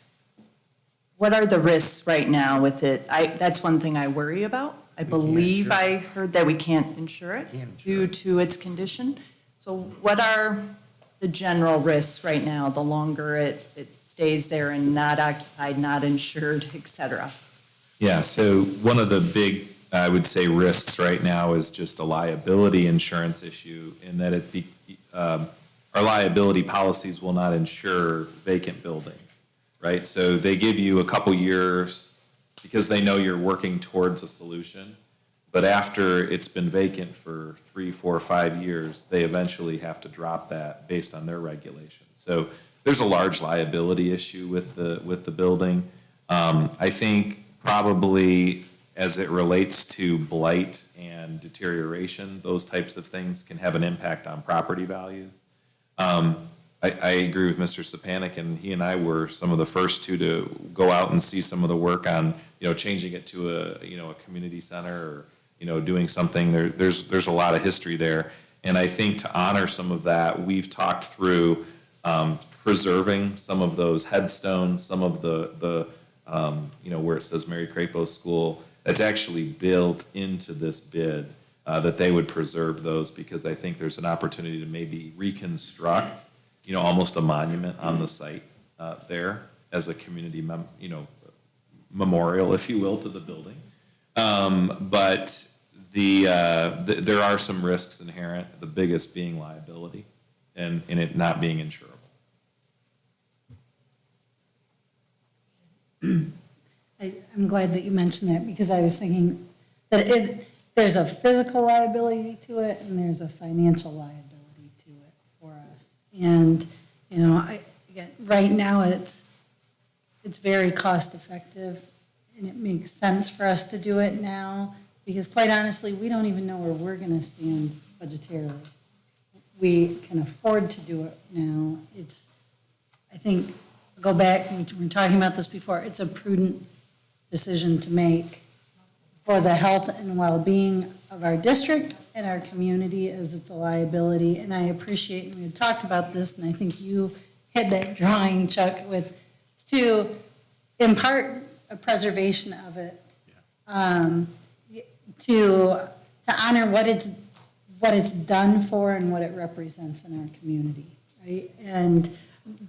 What are the risks right now with it? That's one thing I worry about. I believe I heard that we can't insure it due to its condition. So what are the general risks right now, the longer it stays there and not occupied, not insured, et cetera? Yeah, so one of the big, I would say, risks right now is just a liability insurance issue in that our liability policies will not insure vacant buildings, right? So they give you a couple years because they know you're working towards a solution. But after it's been vacant for 3, 4, 5 years, they eventually have to drop that based on their regulations. So there's a large liability issue with the building. I think probably as it relates to blight and deterioration, those types of things can have an impact on property values. I agree with Mr. Sapanic, and he and I were some of the first two to go out and see some of the work on, changing it to a community center or, doing something. There's a lot of history there. And I think to honor some of that, we've talked through preserving some of those headstones, some of the where it says Mary Crapo School, that's actually built into this bid, that they would preserve those, because I think there's an opportunity to maybe reconstruct, almost a monument on the site there as a community memorial, if you will, to the building. But there are some risks inherent, the biggest being liability and it not being insurable. I'm glad that you mentioned that, because I was thinking that there's a physical liability to it and there's a financial liability to it for us. And, again, right now it's very cost effective, and it makes sense for us to do it now, because quite honestly, we don't even know where we're gonna stand budgetarily. We can afford to do it now. I think, go back, we were talking about this before, it's a prudent decision to make for the health and well-being of our district and our community, as it's a liability. And I appreciate, and we had talked about this, and I think you had that drawing, Chuck, to impart a preservation of it, to honor what it's done for and what it represents in our community, right? And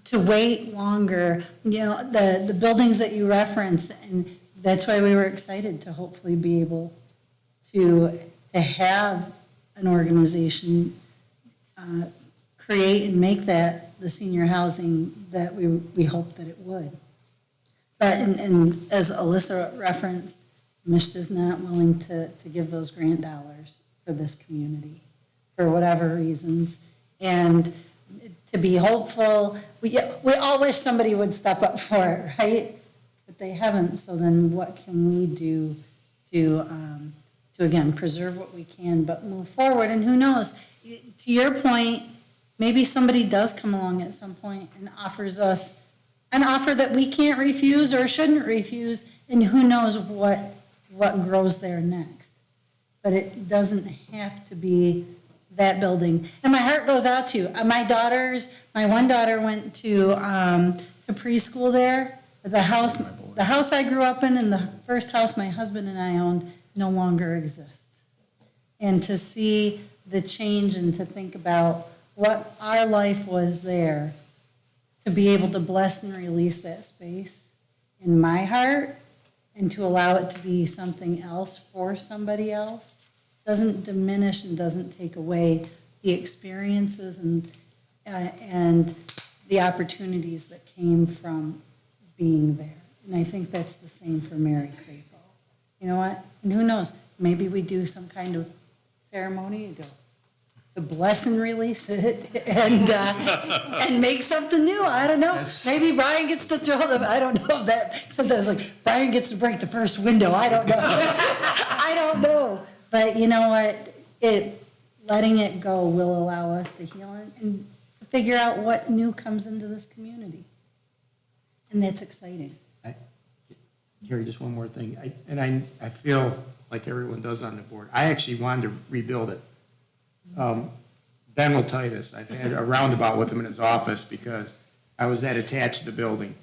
to wait longer, the buildings that you referenced, and that's why we were excited to hopefully be able to have an organization create and make that the senior housing that we hope that it would. But, and as Alyssa referenced, MIST is not willing to give those grant dollars for this community for whatever reasons. And to be hopeful, we all wish somebody would step up for it, right? But they haven't, so then what can we do to again, preserve what we can, but move forward? And who knows, to your point, maybe somebody does come along at some point and offers us an offer that we can't refuse or shouldn't refuse, and who knows what grows there next. But it doesn't have to be that building. And my heart goes out to my one daughter went to preschool there. The house I grew up in and the first house my husband and I owned no longer exists. And to see the change and to think about what our life was there, to be able to bless and release that space in my heart and to allow it to be something else for somebody else doesn't diminish and doesn't take away the experiences and the opportunities that came from being there. And I think that's the same for Mary Crapo. You know what? And who knows? Maybe we do some kind of ceremony to bless and release it and make something new. I don't know. Maybe Brian gets to throw them. I don't know that. Sometimes like Brian gets to break the first window. I don't know. I don't know. But you know what? Letting it go will allow us to heal and figure out what new comes into this community. And that's exciting. Carrie, just one more thing. I feel like everyone does on the board. I actually wanted to rebuild it. Ben will tell you this. I've had a roundabout with him in his office because I was that attached to the building.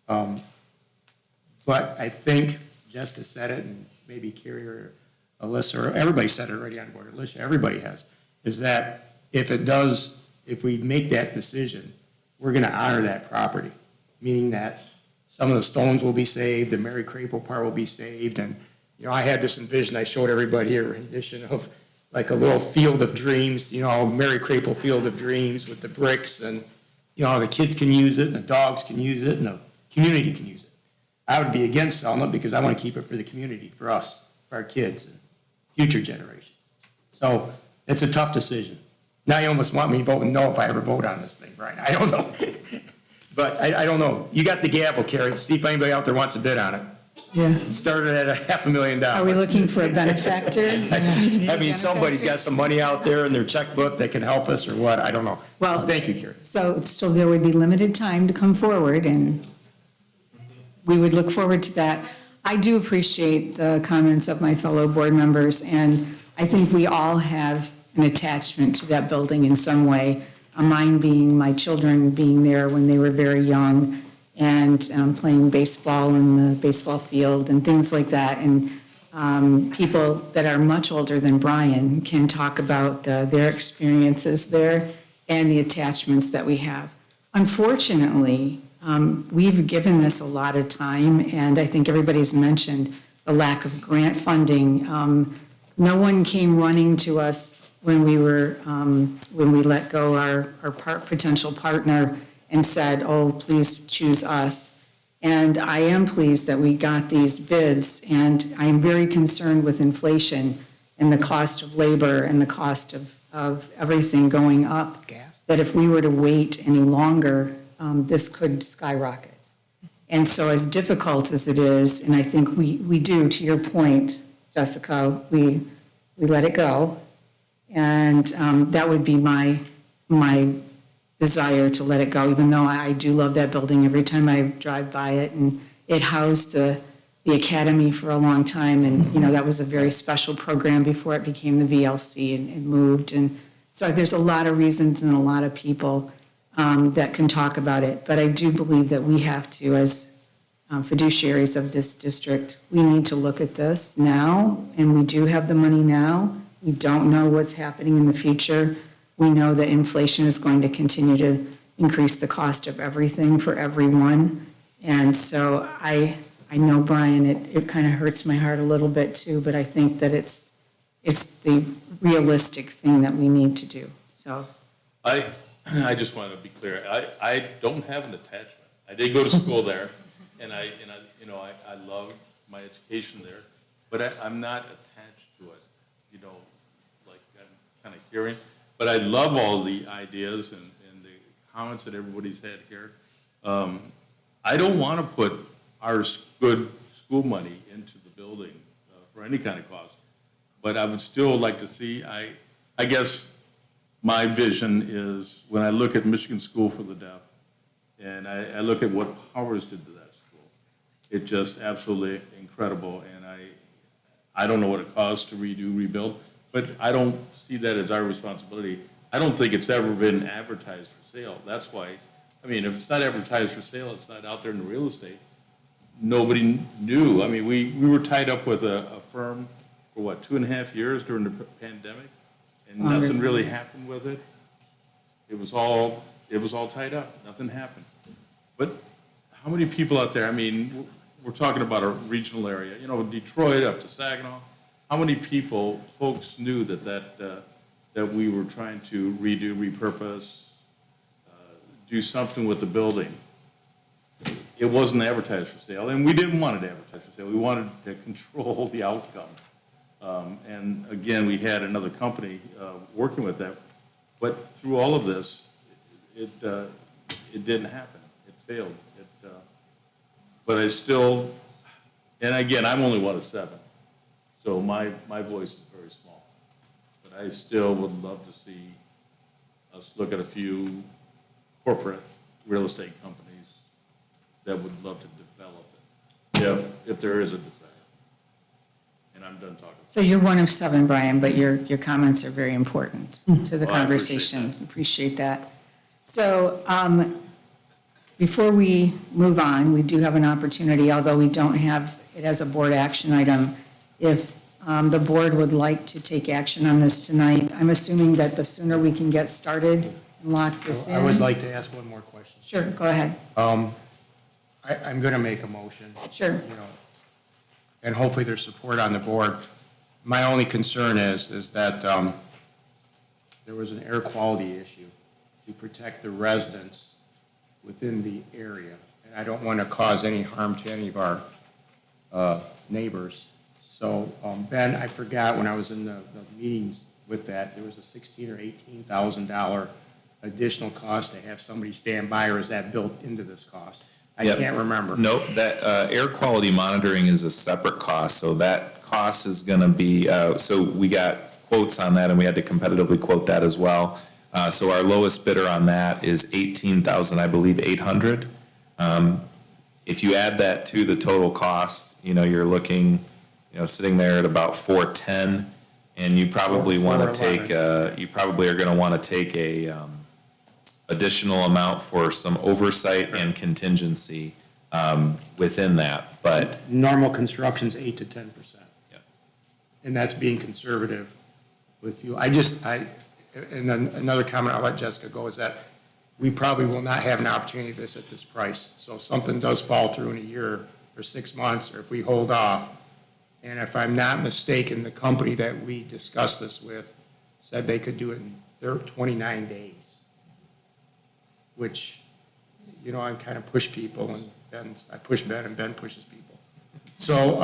But I think Jessica said it, and maybe Carrie or Alyssa, or everybody said it already on board. Alicia, everybody has, is that if we make that decision, we're going to honor that property, meaning that some of the stones will be saved, the Mary Crapo part will be saved, and I had this envision. I showed everybody a rendition of like a little field of dreams, Mary Crapo Field of Dreams with the bricks, and the kids can use it, and the dogs can use it, and the community can use it. I would be against selling it because I want to keep it for the community, for us, for our kids. future generations. So it's a tough decision. Now you almost want me voting no if I ever vote on this thing, Brian. I don't know. But I don't know. You got the gavel, Carrie. See if anybody out there wants to bid on it. Yeah. Started at $500,000. Are we looking for a benefactor? I mean, somebody's got some money out there in their checkbook that can help us or what, I don't know. Well, Thank you, Carrie. So there would be limited time to come forward, and we would look forward to that. I do appreciate the comments of my fellow board members, and I think we all have an attachment to that building in some way. Mine being my children being there when they were very young, and playing baseball in the baseball field and things like that. And people that are much older than Brian can talk about their experiences there and the attachments that we have. Unfortunately, we've given this a lot of time, and I think everybody's mentioned the lack of grant funding. No one came running to us when we let go our potential partner and said, oh, please choose us. And I am pleased that we got these bids, and I am very concerned with inflation and the cost of labor and the cost of everything going up. That if we were to wait any longer, this could skyrocket. And so as difficult as it is, and I think we do, to your point, Jessica, we let it go. And that would be my desire to let it go, even though I do love that building every time I drive by it. And it housed the academy for a long time. And, you know, that was a very special program before it became the VLC and moved. And so there's a lot of reasons and a lot of people that can talk about it. But I do believe that we have to, as fiduciaries of this district, we need to look at this now. And we do have the money now. We don't know what's happening in the future. We know that inflation is going to continue to increase the cost of everything for everyone. And so I know, Brian, it kind of hurts my heart a little bit too, but I think that it's the realistic thing that we need to do, so. I just want to be clear, I don't have an attachment. I did go to school there, and I loved my education there, but I'm not attached to it, you know, like I'm kind of hearing. But I love all the ideas and the comments that everybody's had here. I don't want to put our good school money into the building for any kind of cost, but I would still like to see, I guess my vision is when I look at Michigan School for the Deaf, and I look at what Powers did to that school, it's just absolutely incredible, and I don't know what it costs to rebuild, but I don't see that as our responsibility. I don't think it's ever been advertised for sale. That's why, I mean, if it's not advertised for sale, it's not out there in the real estate. Nobody knew. I mean, we were tied up with a firm for what, 2.5 years during the pandemic, and nothing really happened with it. It was all tied up. Nothing happened. But how many people out there? I mean, we're talking about a regional area. You know, Detroit up to Saginaw. How many folks knew that we were trying to redo, repurpose, do something with the building? It wasn't advertised for sale, and we didn't want it advertised for sale. We wanted to control the outcome. And again, we had another company working with that. But through all of this, it didn't happen. It failed. But I still, and again, I'm only one of 7. So my voice is very small, but I still would love to see us look at a few corporate real estate companies that would love to develop it, if there is a desire. And I'm done talking. So you're one of 7, Brian, but your comments are very important to the conversation. Appreciate that. So before we move on, we do have an opportunity, although we don't have it as a board action item, if the board would like to take action on this tonight. I'm assuming that the sooner we can get started and lock this in. I would like to ask one more question. Sure, go ahead. I'm going to make a motion. Sure. You know, and hopefully there's support on the board. My only concern is that there was an air quality issue to protect the residents within the area. And I don't want to cause any harm to any of our neighbors. So, Ben, I forgot when I was in the meetings with that, there was a $16,000 or $18,000 additional cost to have somebody stand by, or is that built into this cost? I Yep. can't remember. Nope, that air quality monitoring is a separate cost, so that cost is gonna be, so we got quotes on that and we had to competitively quote that as well. So our lowest bidder on that is 18,000, I believe, 800. If you add that to the total cost, you're looking, sitting there at about 410, and you probably want to take, you probably are gonna want to take a additional amount for some oversight and contingency within that, but. Normal construction's 8 to 10%. Yep. And that's being conservative with fuel. And then another comment, I'll let Jessica go, is that we probably will not have an opportunity to this at this price. So if something does fall through in a year or 6 months, or if we hold off, and if I'm not mistaken, the company that we discussed this with said they could do it in 29 days, which, I kind of push people, and I push Ben, and Ben pushes people. So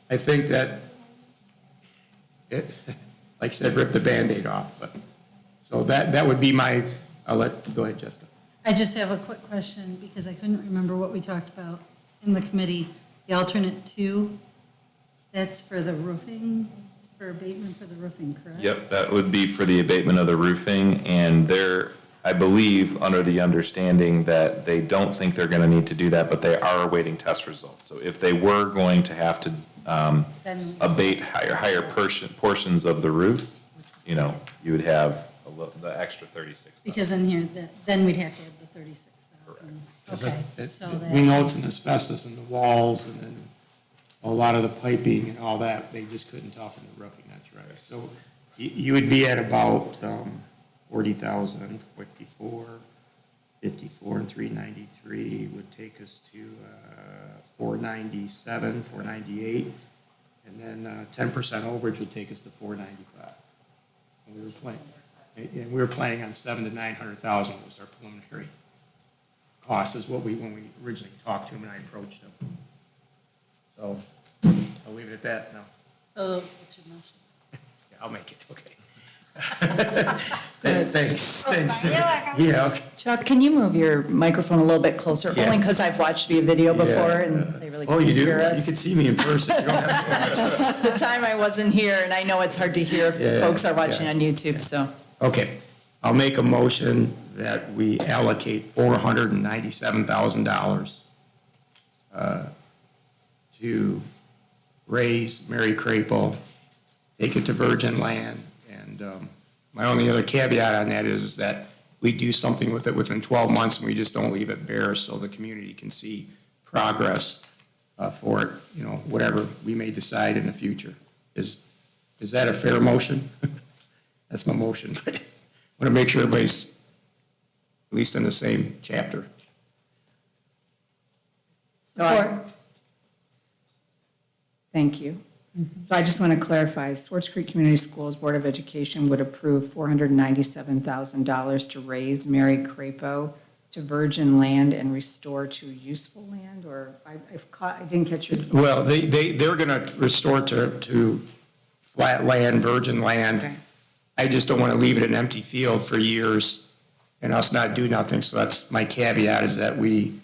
I think that it, like I said, rip the Band-Aid off, but, so that would be my, go ahead, Jessica. I just have a quick question, because I couldn't remember what we talked about in the committee. The alternate 2, that's for the roofing, for abatement for the roofing, correct? Yep, that would be for the abatement of the roofing, and they're, I believe, under the understanding that they don't think they're gonna need to do that, but they are awaiting test results. So if they were going to have to Then- abate higher portions of the roof, you would have the extra 36,000. Because in here, then we'd have to have the 36,000. Okay, so that. We know it's an asbestos in the walls, and then a lot of the piping and all that, they just couldn't toughen the roofing, that's right. So you would be at about 40,000, 54, and 393 would take us to 497, 498, and then 10% overage would take us to 495. And we were planning on 700,000 to 900,000 was our preliminary cost, is when we originally talked to him and I approached him. So I'll leave it at that now. So what's your motion? Yeah, I'll make it, okay. Thanks. Yeah, okay. Chuck, can you move your microphone a little bit closer? Yeah. Only because I've watched via video before and they really Oh, couldn't you do? hear You us. can see me in person. You don't have to. The time I wasn't here, and I know it's hard to hear if Yeah, folks are watching yeah. on YouTube, so. Okay, I'll make a motion that we allocate $497,000 to raise Mary Crapel, take it to Virgin Land, and my only other caveat on that is that we do something with it within 12 months, and we just don't leave it bare so the community can see progress for it, whatever we may decide in the future. Is that a fair motion? That's my motion, but I want to make sure everybody's at least in the same chapter. Thank you. So I just want to clarify, Swartz Creek Community Schools Board of Education would approve $497,000 to raise Mary Crapo to virgin land and restore to useful land, or I didn't catch your. Well, they're going to restore to flat land, virgin land. Okay. I just don't want to leave it an empty field for years and us not do nothing. So that's my caveat, is that we,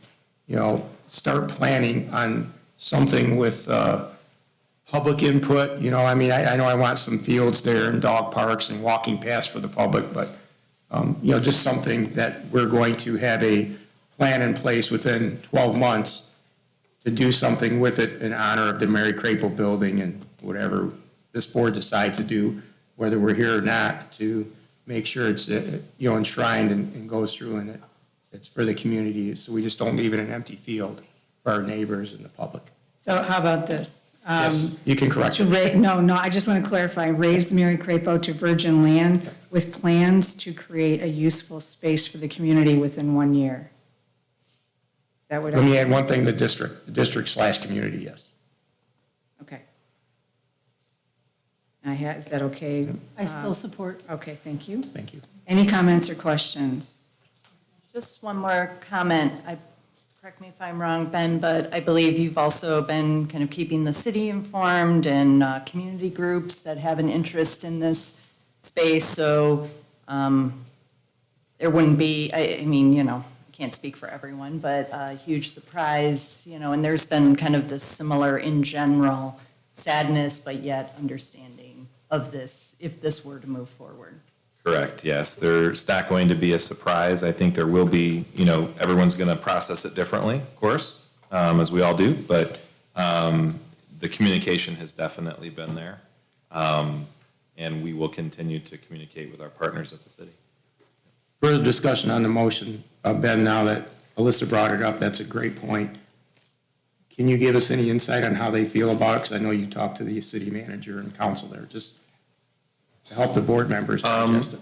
start planning on something with public input. I know I want some fields there and dog parks and walking paths for the public, but, just something that we're going to have a plan in place within 12 months to do something with it in honor of the Mary Crapel building and whatever this board decides to do, whether we're here or not, to make sure it's, enshrined and goes through, and it's for the community, so we just don't leave it an empty field for our neighbors and the public. So how about this? Yes, you can correct it. No, I just want to clarify, raise Mary Crapo to virgin land with plans to create a useful space for the community within 1 year. Is that what? Let me add one thing, the district/community, yes. Okay. Is that okay? I still support. Okay, thank you. Thank you. Any comments or questions? Just one more comment. I correct me if I'm wrong, Ben, but I believe you've also been kind of keeping the city informed and community groups that have an interest in this space. So there wouldn't be, I mean, you know, I can't speak for everyone, but a huge surprise, you know, and there's been kind of this similar in general sadness, but yet understanding of this, if this were to move forward. Correct, yes. There's not going to be a surprise. I think there will be, you know, everyone's going to process it differently, of course, as we all do, but the communication has definitely been there. And we will continue to communicate with our partners at the city. Further discussion on the motion, Ben, now that Alyssa brought it up, that's a great point. Can you give us any insight on how they feel about it? Because I know you talked to the city manager and council there, just to help the board members digest it.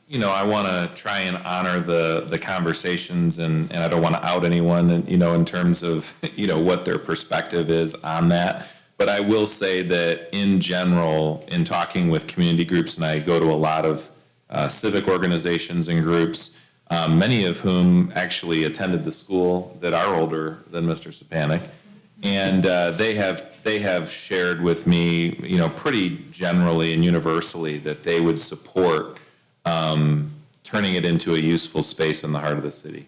You know, I want to try and honor the conversations, and I don't want to out anyone, and, you know, in terms of, you know, what their perspective is on that. But I will say that in general, in talking with community groups, and I go to a lot of civic organizations and groups, many of whom actually attended the school that are older than Mr. Stepanek. And they have shared with me, you know, pretty generally and universally that they would support turning it into a useful space in the heart of the city.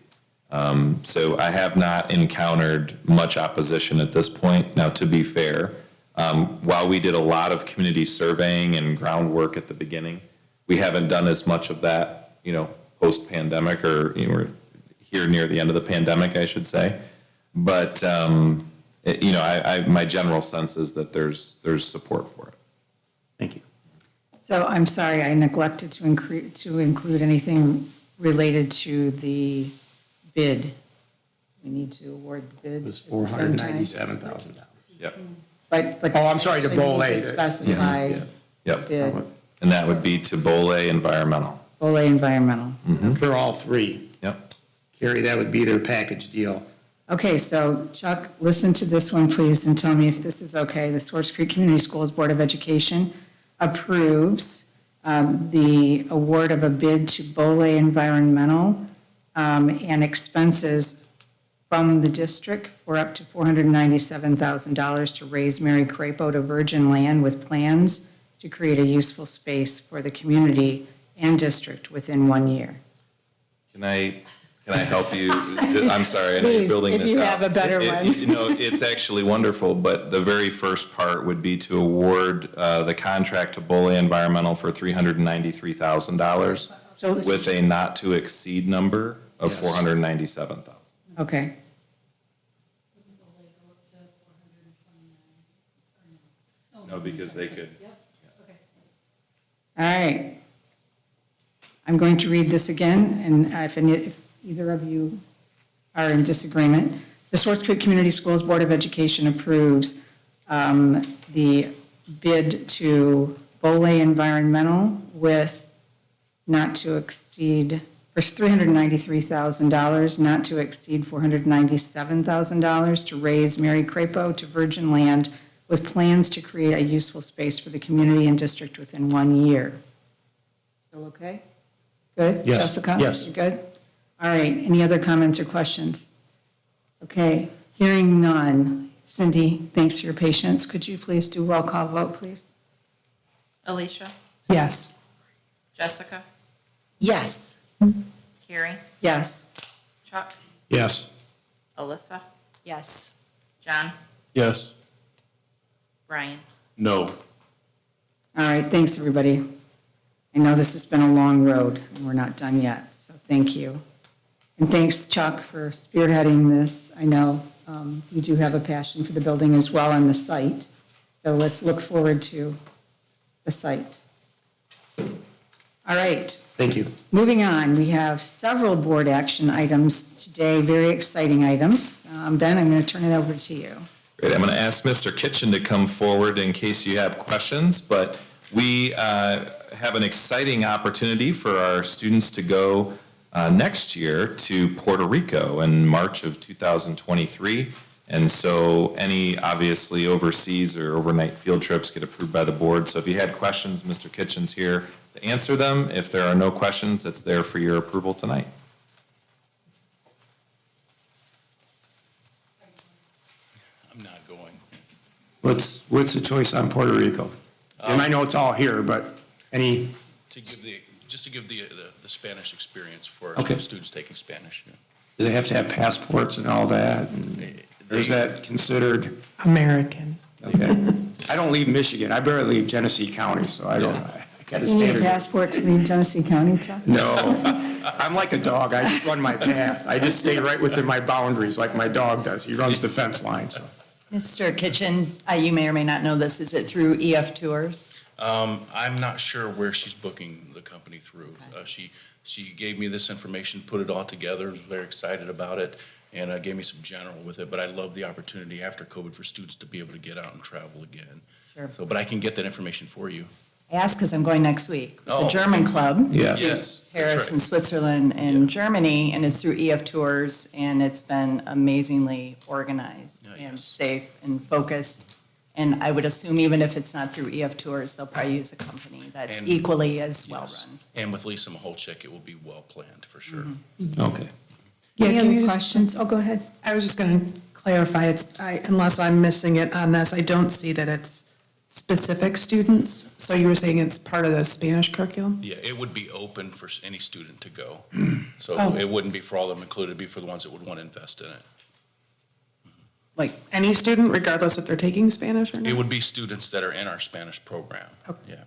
So I have not encountered much opposition at this point. Now, to be fair, while we did a lot of community surveying and groundwork at the beginning, we haven't done as much of that, you know, post-pandemic, or, you know, we're here near the end of the pandemic, I should say. But you know, my general sense is that there's support for it. Thank you. So I'm sorry, I neglected to include anything related to the bid. We need to award the bid. It was at the same time. $497,000. Yep. But Oh, I'm sorry, the we need to Bolay. specify Yep. bid, And that would be to Bolay Environmental. Bolay Environmental. For all three. Yep. Carrie, that would be their package deal. Okay, so Chuck, listen to this one, please, and tell me if this is okay. The Swartz Creek Community Schools Board of Education approves the award of a bid to Bolay Environmental and expenses from the district for up to $497,000 to raise Mary Crapo to virgin land with plans to create a useful space for the community and district within 1 year. Can I help you? I'm sorry, I know you're Please, building if this you out. have a better one. You know, it's actually wonderful, but the very first part would be to award the contract to Bolay Environmental for $393,000 So with a not-to-exceed number of Yes. $497,000. Okay. No, because they could. All right. I'm going to read this again, and if either of you are in disagreement. The Swartz Creek Community Schools Board of Education approves the bid to Bolay Environmental with not to exceed, for $393,000, not to exceed $497,000 to raise Mary Crapo to virgin land with plans to create a useful space for the community and district within 1 year. Still okay? Good? Yes. Jessica? Yes. You good? All right, any other comments or questions? Okay, hearing none. Cindy, thanks for your patience. Could you please do roll call vote, please? Alicia, Yes. Jessica, Yes. Carrie, Yes. Chuck, Yes. Alyssa, Yes. John, Yes. Brian. No. All right, thanks, everybody. I know this has been a long road, and we're not done yet, so thank you. And thanks, Chuck, for spearheading this. I know you do have a passion for the building as well and the site, so let's look forward to the site. All right. Thank you. Moving on, we have several board action items today, very exciting items. Ben, I'm going to turn it over to you. Great, I'm going to ask Mr. Kitchen to come forward in case you have questions, but we have an exciting opportunity for our students to go next year to Puerto Rico in March of 2023. And so any obviously overseas or overnight field trips get approved by the board. So if you had questions, Mr. Kitchen's here to answer them. If there are no questions, it's there for your approval tonight. I'm not going. What's the choice on Puerto Rico? And I know it's all here, but any, Just to give the Spanish experience for Okay. students taking Spanish. Yeah. do they have to have passports and all that? Or is that considered, American. okay? I don't leave Michigan. I barely leave Genesee County, so I don't, I got a You need a standard. passport to leave Genesee County, Chuck? No, I'm like a dog. I just run my path. I just stay right within my boundaries like my dog does. He runs the fence line, so. Mr. Kitchen, you may or may not know this, is it through EF Tours? I'm not sure where she's booking the company through. She gave me this information, put it all together, was very excited about it, and gave me some general with it. But I love the opportunity after COVID for students to be able to get out and travel again. Sure. So, but I can get that information for you. I ask because I'm going next week with the Oh. German club. Yes. Yes, that's Paris right. and Switzerland and Germany, and it's through EF Tours, and it's been amazingly organized Ah, and yes. safe and focused. And I would assume even if it's not through EF Tours, they'll probably use a company that's And- equally as Yes. well-run. And with Lisa Maholchek, it will be well-planned for sure. Okay. Yeah, Any can you other just- questions? Oh, go ahead. I was just going to clarify, unless I'm missing it on this, I don't see that it's specific students. So you were saying it's part of the Spanish curriculum? Yeah, it would be open for any student to go. So Oh. it wouldn't be for all of them included, it'd be for the ones that would want to invest in it. Like any student, regardless if they're taking Spanish or It not? would be students that are in our Spanish program. Okay. Yeah.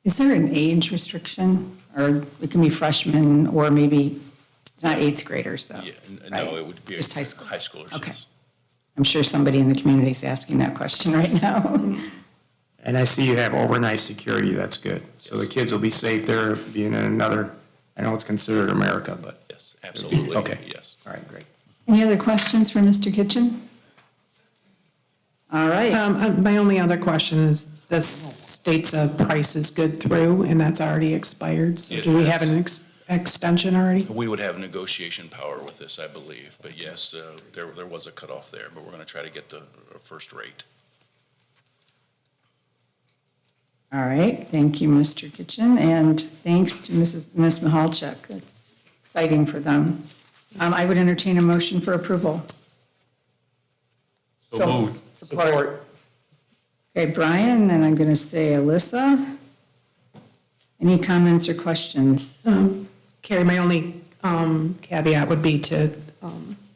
Is there an age restriction? Or it can be freshmen, or maybe, it's not eighth graders, though? Yeah, right? no, it would be. Just high school? High schoolers, Okay. yes. I'm sure somebody in the community is asking that question right now. And I see you have overnight security. That's good. So the kids will be safe there being in another, I know it's considered America, but. Yes, absolutely. Okay. Yes. All right, great. Any other questions for Mr. Kitchen? All right. My only other question is, this states a price is good through, and that's already expired. So It do we have has. an extension already? We would have negotiation power with this, I believe. But yes, there was a cutoff there, but we're going to try to get the first rate. All right, thank you, Mr. Kitchen, and thanks to Ms. Mahalchuk. That's exciting for them. I would entertain a motion for approval. So moved. Support. Okay, Brian, and I'm going to say Alyssa. Any comments or questions? Carrie, my only caveat would be to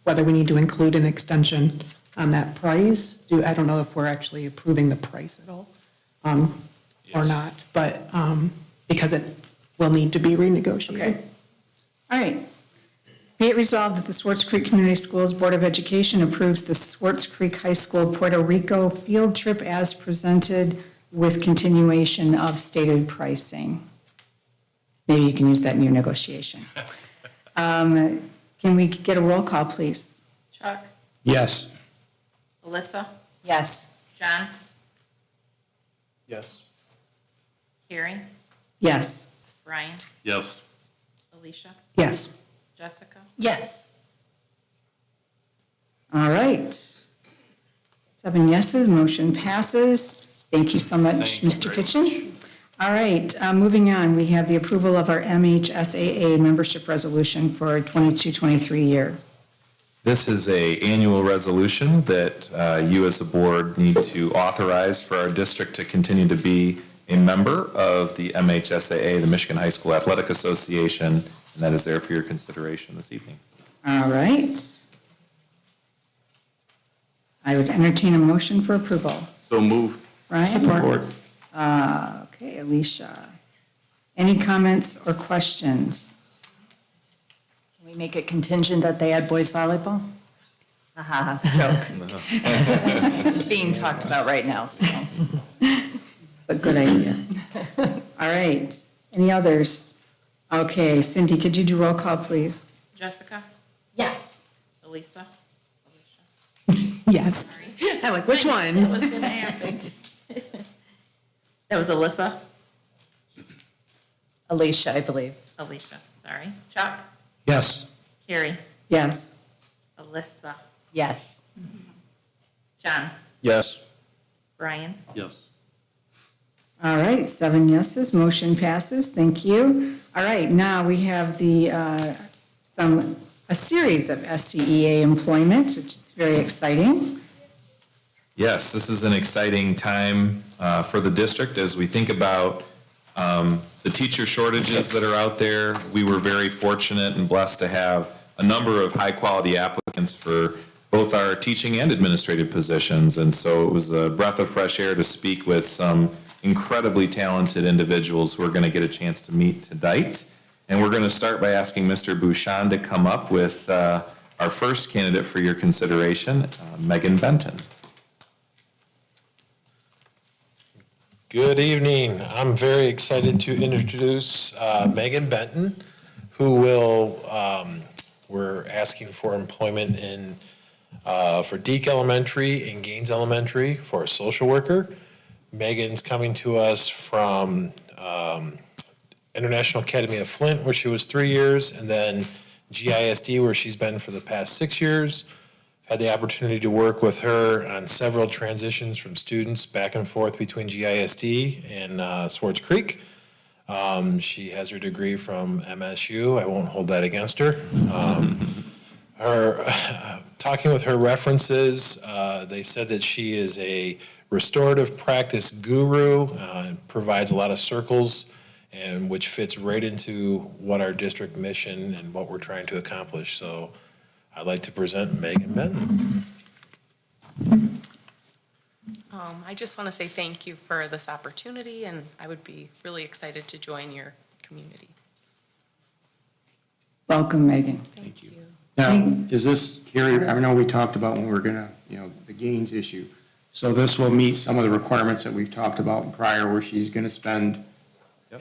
whether we need to include an extension on that price. I don't know if we're actually approving the price at all or Yes. not, but because it will need to be renegotiated. Okay. All right. Be it resolved that the Swartz Creek Community Schools Board of Education approves the Swartz Creek High School Puerto Rico field trip as presented with continuation of stated pricing. Maybe you can use that in your negotiation. Can we get a roll call, please? Chuck, Yes. Alyssa, Yes. John, Yes. Carrie, Yes. Brian, Yes. Alicia, Yes. Jessica. Yes. All right. 7 yeses, motion passes. Thank you so much, Thank you Mr. very Kitchen. All right, moving on, we have the approval of our MHSAA membership resolution for 22-23 year. This is a annual resolution that you as a board need to authorize for our district to continue to be a member of the MHSAA, the Michigan High School Athletic Association, and that is there for your consideration this evening. All right. I would entertain a motion for approval. So move. Brian? Support. Okay, Alicia. Any comments or questions? Can we make it contingent that they add boys volleyball? Haha, joke. It's being talked about right now, so. A good idea. All right, any others? Okay, Cindy, could you do roll call, please? Jessica, Yes. Elisa. Yes. I'm like, which That one? was gonna happen. That was Alyssa, Alicia, I believe. Alicia, sorry. Chuck, Yes. Carrie, Yes. Alyssa, Yes. John, Yes. Brian, Yes. All right, 7 yeses, motion passes, thank you. All right, now we have the, some a series of SCEA employment, which is very exciting. Yes, this is an exciting time for the district as we think about the teacher shortages that are out there. We were very fortunate and blessed to have a number of high-quality applicants for both our teaching and administrative positions. And so it was a breath of fresh air to speak with some incredibly talented individuals who are going to get a chance to meet tonight. And we're going to start by asking Mr. Bouchon to come up with our first candidate for your consideration, Megan Benton. Good evening. I'm very excited to introduce Megan Benton, who will, we're asking for employment in, for Deke Elementary and Gaines Elementary for a social worker. Megan's coming to us from International Academy of Flint, where she was 3 years, and then GISD, where she's been for the past 6 years. Had the opportunity to work with her on several transitions from students back and forth between GISD and Swartz Creek. She has her degree from MSU. I won't hold that against her. Talking with her references, they said that she is a restorative practice guru, provides a lot of circles, and which fits right into what our district mission and what we're trying to accomplish. So I'd like to present Megan Benton. I just want to say thank you for this opportunity, and I would be really excited to join your community. Welcome, Megan. Thank you. Now, is this, Carrie, I know we talked about when we were gonna, the Gaines issue. So this will meet some of the requirements that we've talked about prior, where she's gonna spend,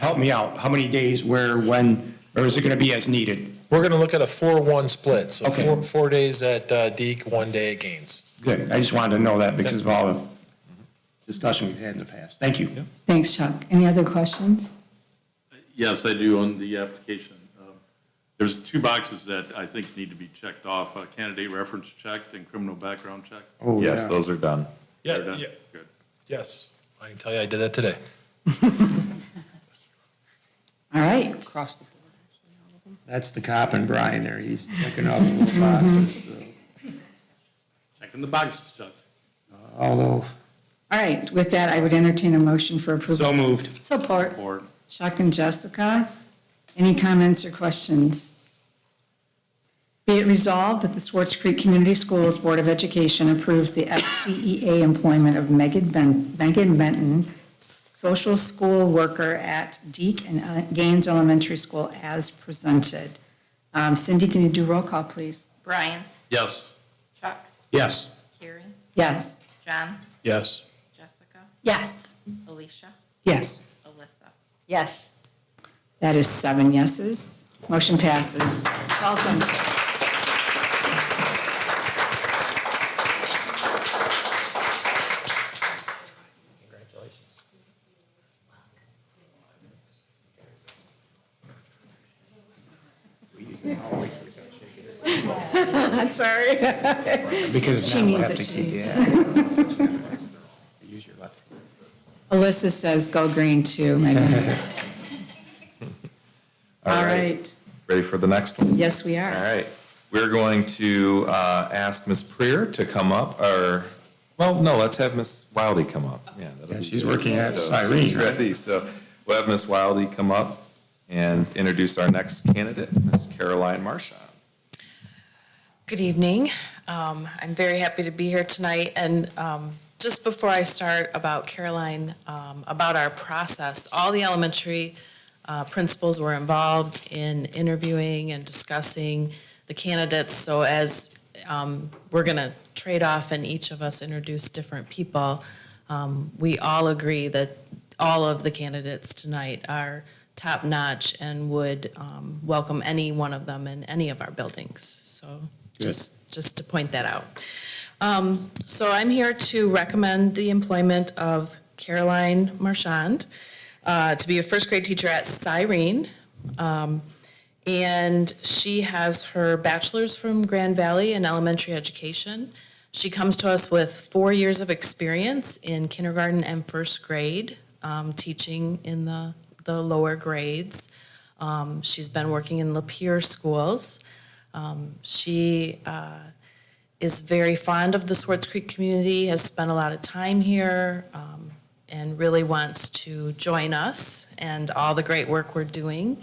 help me out, how many days, where, when, or is it gonna be as needed? We're going to look at a 4-1 split, so Okay. four days at Deke, 1 day at Gaines. Good, I just wanted to know that because of all the discussion we've had in the past. Thank you. Thanks, Chuck. Any other questions? Yes, I do on the application. There's 2 boxes that I think need to be checked off, candidate reference checked and criminal background check. Oh, Yes, yeah. those are done. Yeah, They're done? yeah. Good. Yes, I can tell you I did that today. All right. Across the board. That's the cop and Brian there, he's checking all the little boxes. Checking the boxes, Chuck. Although, All right, with that, I would entertain a motion for approval. so moved. Support. Or Chuck and Jessica, any comments or questions? Be it resolved that the Swartz Creek Community Schools Board of Education approves the SCEA employment of Megan Benton, social school worker at Deke and Gaines Elementary School as presented. Cindy, can you do roll call, please? Brian, yes. Chuck, Yes. Carrie, Yes. John, Yes. Jessica, Yes. Alicia, Yes. Alyssa. Yes. That is 7 yeses. Motion passes. Welcome. I'm sorry. Because She now we'll needs have it to keep, too. yeah. Use your left. Alyssa says go green too, Megan. All right. Ready for the next one? Yes, we are. All right. We're going to ask Ms. Preer to come up, or, well, no, let's have Ms. Wildy come up. Yeah, that'll Yeah, be she's good. working at So Cyrene, she's right? ready, so we'll have Ms. Wildy come up and introduce our next candidate, Ms. Caroline Marchand. Good evening. I'm very happy to be here tonight. And just before I start about Caroline, about our process, all the elementary principals were involved in interviewing and discussing the candidates. So as we're going to trade off and each of us introduce different people, we all agree that all of the candidates tonight are top-notch and would welcome any one of them in any of our buildings. So just to point that out. So I'm here to recommend the employment of Caroline Marchand to be a first grade teacher at Cyrene. And she has her bachelor's from Grand Valley in elementary education. She comes to us with 4 years of experience in kindergarten and first grade, teaching in the lower grades. She's been working in Lapeer schools. She is very fond of the Swartz Creek community, has spent a lot of time here, and really wants to join us and all the great work we're doing.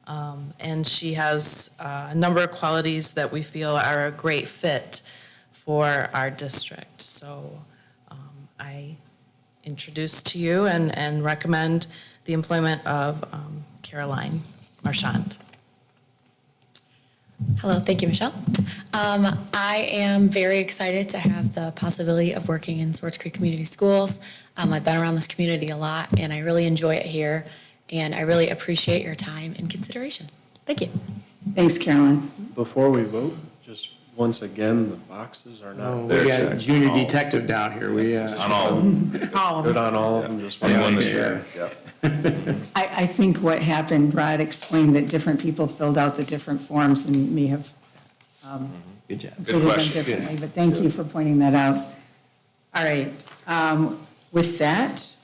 And she has a number of qualities that we feel are a great fit for our district. So I introduce to you and recommend the employment of Caroline Marchand. Hello, thank you, Michelle. I am very excited to have the possibility of working in Swartz Creek Community Schools. I've been around this community a lot, and I really enjoy it here, and I really appreciate your time and consideration. Thank you. Thanks, Caroline. Before we vote, just once again, the boxes are not We there. got a junior detective down here. We, On all of them. good on all of them, just want to Anyone make that's sure. here. Yep. I think what happened, Rod explained that different people filled out the different forms and may have Good job. completed them question. differently, but thank you for pointing that out. All right, with that,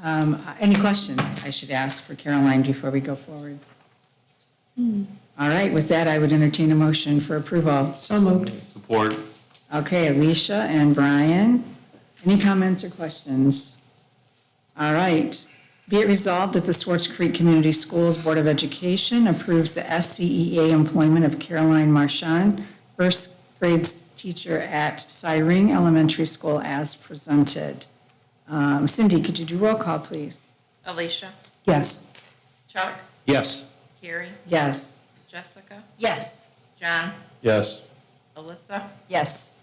any questions I should ask for Caroline before we go forward? All right, with that, I would entertain a motion for approval. So moved. Support. Okay, Alicia and Brian, any comments or questions? All right. Be it resolved that the Swartz Creek Community Schools Board of Education approves the SCEA employment of Caroline Marchand, first grade teacher at Syring Elementary School as presented. Cindy, could you do roll call, please? Alicia, Yes. Chuck, Yes. Carrie, Yes. Jessica, Yes. John, Yes. Alyssa, Yes.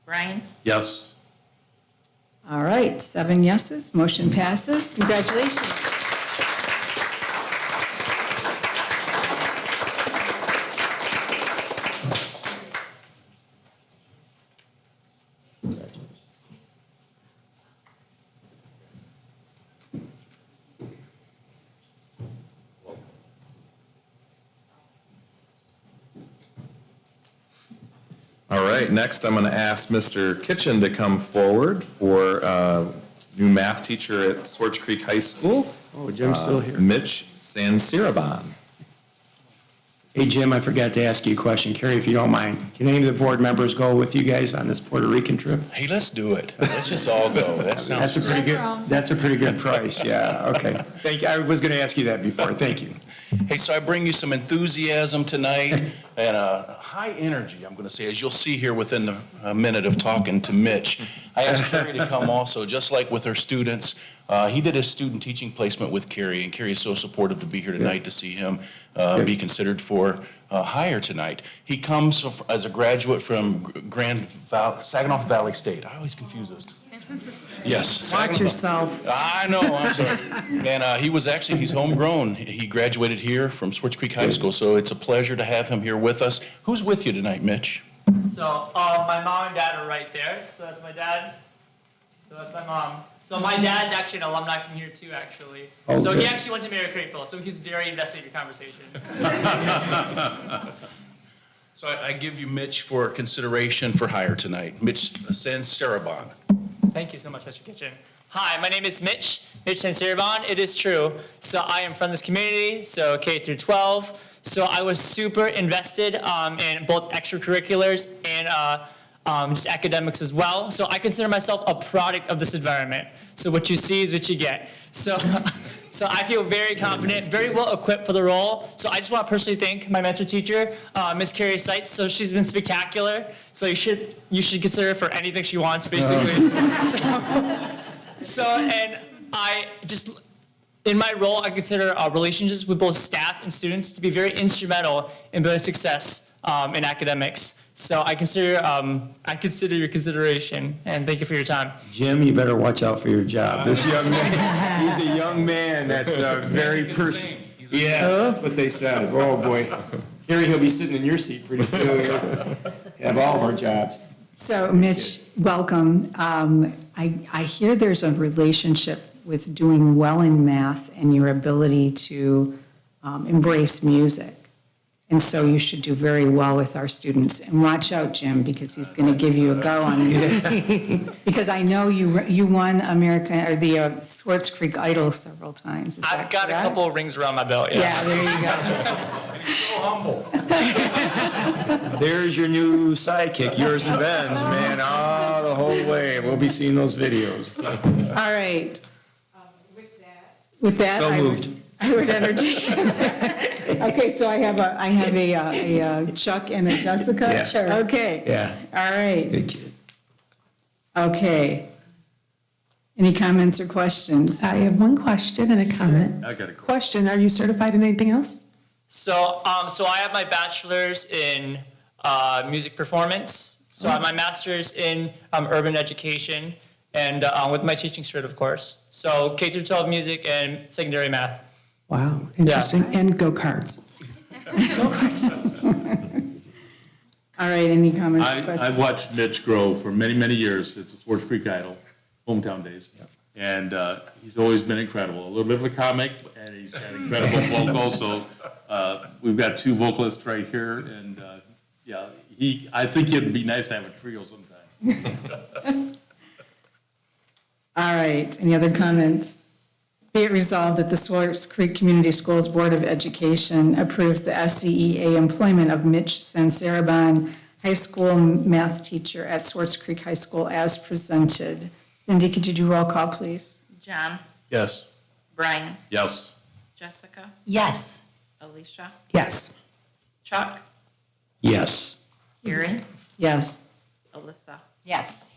Brian. Yes. All right, 7 yeses, motion passes. Congratulations. All right, next I'm going to ask Mr. Kitchen to come forward for new math teacher at Swartz Creek High School. Oh, Jim's still here. Mitch Sansiraban. Hey, Jim, I forgot to ask you a question. Carrie, if you don't mind, can any of the board members go with you guys on this Puerto Rican trip? Hey, let's do it. Let's just all go. That sounds That's a pretty good, that's a pretty good price, yeah, okay. Thank you, I was gonna ask you that before, thank you. Hey, so I bring you some enthusiasm tonight and high energy, I'm going to say, as you'll see here within a minute of talking to Mitch. I asked Carrie to come also, just like with her students. He did his student teaching placement with Carrie, and Carrie is so supportive to be here tonight to see him be considered for hire tonight. He comes as a graduate from Saginaw Valley State. I always confuse those. Yes. Watch yourself. I know, I'm sorry. And he's homegrown. He graduated here from Swartz Creek High School, so it's a pleasure to have him here with us. Who's with you tonight, Mitch? So my mom and dad are right there. So that's my dad. So that's my mom. So my dad's actually an alumni from here too, actually. Oh, so good. he actually went to Mary Craigville, so he's very invested in your conversation. So I give you Mitch for consideration for hire tonight. Mitch Sansiraban. Thank you so much, Mr. Kitchen. Hi, my name is Mitch Sansiraban. It is true. So I am from this community, so K through 12. So I was super invested in both extracurriculars and just academics as well. So I consider myself a product of this environment. So what you see is what you get. So I feel very confident, very well equipped for the role. So I just want to personally thank my mentor teacher, Miss Carrie Seitz. So she's been spectacular. So you should consider her for anything she wants, basically. And I just, in my role, I consider relationships with both staff and students to be very instrumental in building success in academics. So I consider your consideration, and thank you for your time. Jim, you better watch out for your job. This young man, he's a young man that's very personal. Yeah, that's what they said. Oh, boy. Carrie, he'll be sitting in your seat pretty soon. Have all of our jobs. So Mitch, welcome. I hear there's a relationship with doing well in math and your ability to embrace music. And so you should do very well with our students. And watch out, Jim, because he's going to give you a go on it. Because I know you won the Swartz Creek Idol several times. Is that I've got correct? a couple of rings around my belt. Yeah, there you go. So humble. There's your new sidekick, yours and Ben's, man, all the whole way. We'll be seeing those videos. All right. With that, So I moved. would entertain. Okay, so I have a Chuck and a Jessica? Yeah. Sure. Okay. Yeah. All right. Good kid. Okay. Any comments or questions? I have one question and a comment. I got a Question, are you certified in anything else? So I have my bachelor's in music performance. So I have my master's in urban education, and with my teaching cert, of course. So K through 12 music and secondary math. Wow, interesting. And go-karts. All right, any comments or I've questions? watched Mitch grow for many, many years at the Swartz Creek Idol, hometown days. And he's always been incredible. A little bit of a comic, and he's got incredible vocals. So we've got two vocalists right here, and I think it'd be nice to have a trio sometime. All right, any other comments? Be it resolved that the Swartz Creek Community Schools Board of Education approves the SCEA employment of Mitch Sansarabon, high school math teacher at Swartz Creek High School as presented. Cindy, could you do roll call, please? John, Yes. Brian, Yes. Jessica, Yes. Alicia, Yes. Chuck, Yes. Gary, Yes. Alyssa. Yes.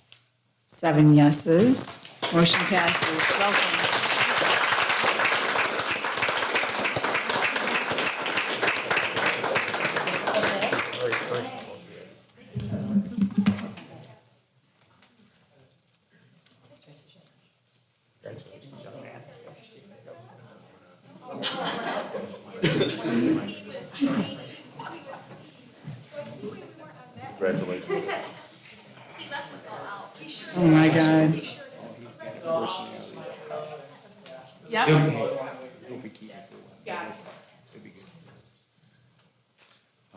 7 yeses. Motion passes. Welcome. Congratulations. Oh, my God.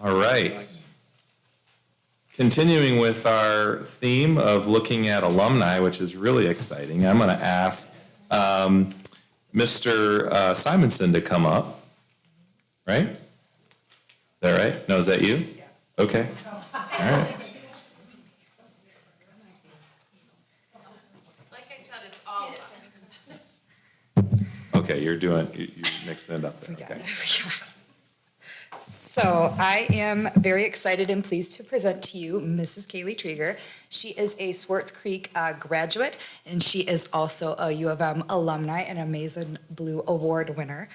All right. Continuing with our theme of looking at alumni, which is really exciting, I'm going to ask Mr. Simonson to come up. Right? Is that right? No, is that you? Okay. All right. Like I said, it's all Okay, you're mixing it up there. Okay. So I am very excited and pleased to present to you Mrs. Kaylee Trieger. She is a Swartz Creek graduate, and she is also a U of M alumni and a Mason Blue Award winner.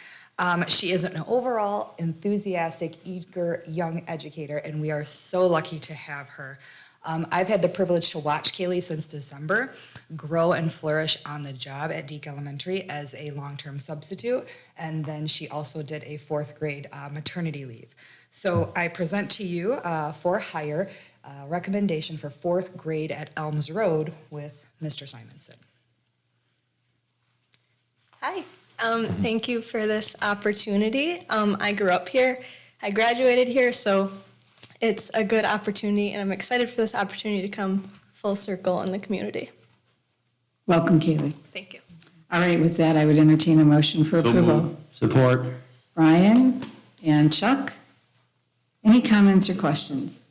She is an overall enthusiastic, eager young educator, and we are so lucky to have her. I've had the privilege to watch Kaylee since December grow and flourish on the job at Deke Elementary as a long-term substitute, and then she also did a 4th grade maternity leave. So I present to you for hire recommendation for 4th grade at Elms Road with Mr. Simonson. Hi, thank you for this opportunity. I grew up here, I graduated here, so it's a good opportunity, and I'm excited for this opportunity to come full circle in the community. Welcome, Kaylee. Thank you. All right, with that, I would entertain a motion for approval. Support. Brian and Chuck, any comments or questions?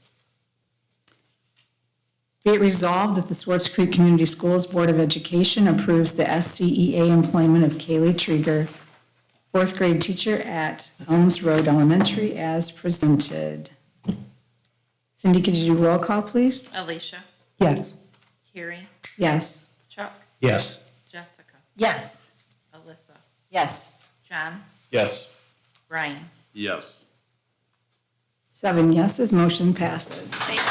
Be it resolved that the Swartz Creek Community Schools Board of Education approves the SCEA employment of Kaylee Trieger, 4th grade teacher at Elms Road Elementary as presented. Cindy, could you do roll call, please? Alicia, Yes. Carrie, Yes. Chuck, Yes. Jessica, Yes. Alyssa, Yes. John, Yes. Brian. Yes. 7 yeses, motion passes. Thank you.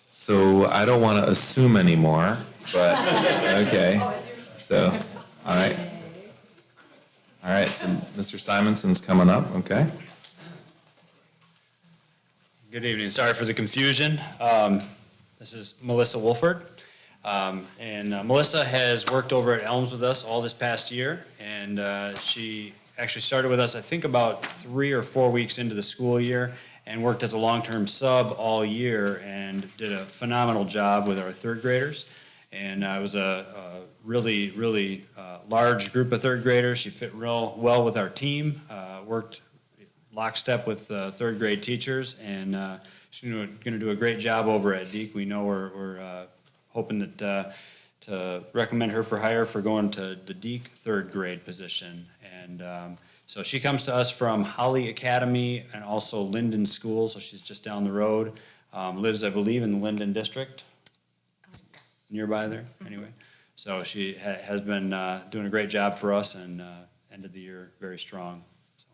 So I don't want to assume anymore, but, okay. So, all right. All right, so Mr. Simonson's coming up, okay? Good evening. Sorry for the confusion. This is Melissa Wolford. And Melissa has worked over at Elms with us all this past year, and she actually started with us, I think, about 3 or 4 weeks into the school year, and worked as a long-term sub all year and did a phenomenal job with our third graders. And it was a really large group of third graders. She fit real well with our team, worked lockstep with third grade teachers, and she's going to do a great job over at Deke. We know we're hoping that to recommend her for hire for going to the Deke third grade position. And so she comes to us from Holly Academy and also Linden School, so she's just down the road. Lives, I believe, in the Linden district. Nearby there, anyway. So she has been doing a great job for us and ended the year very strong. So,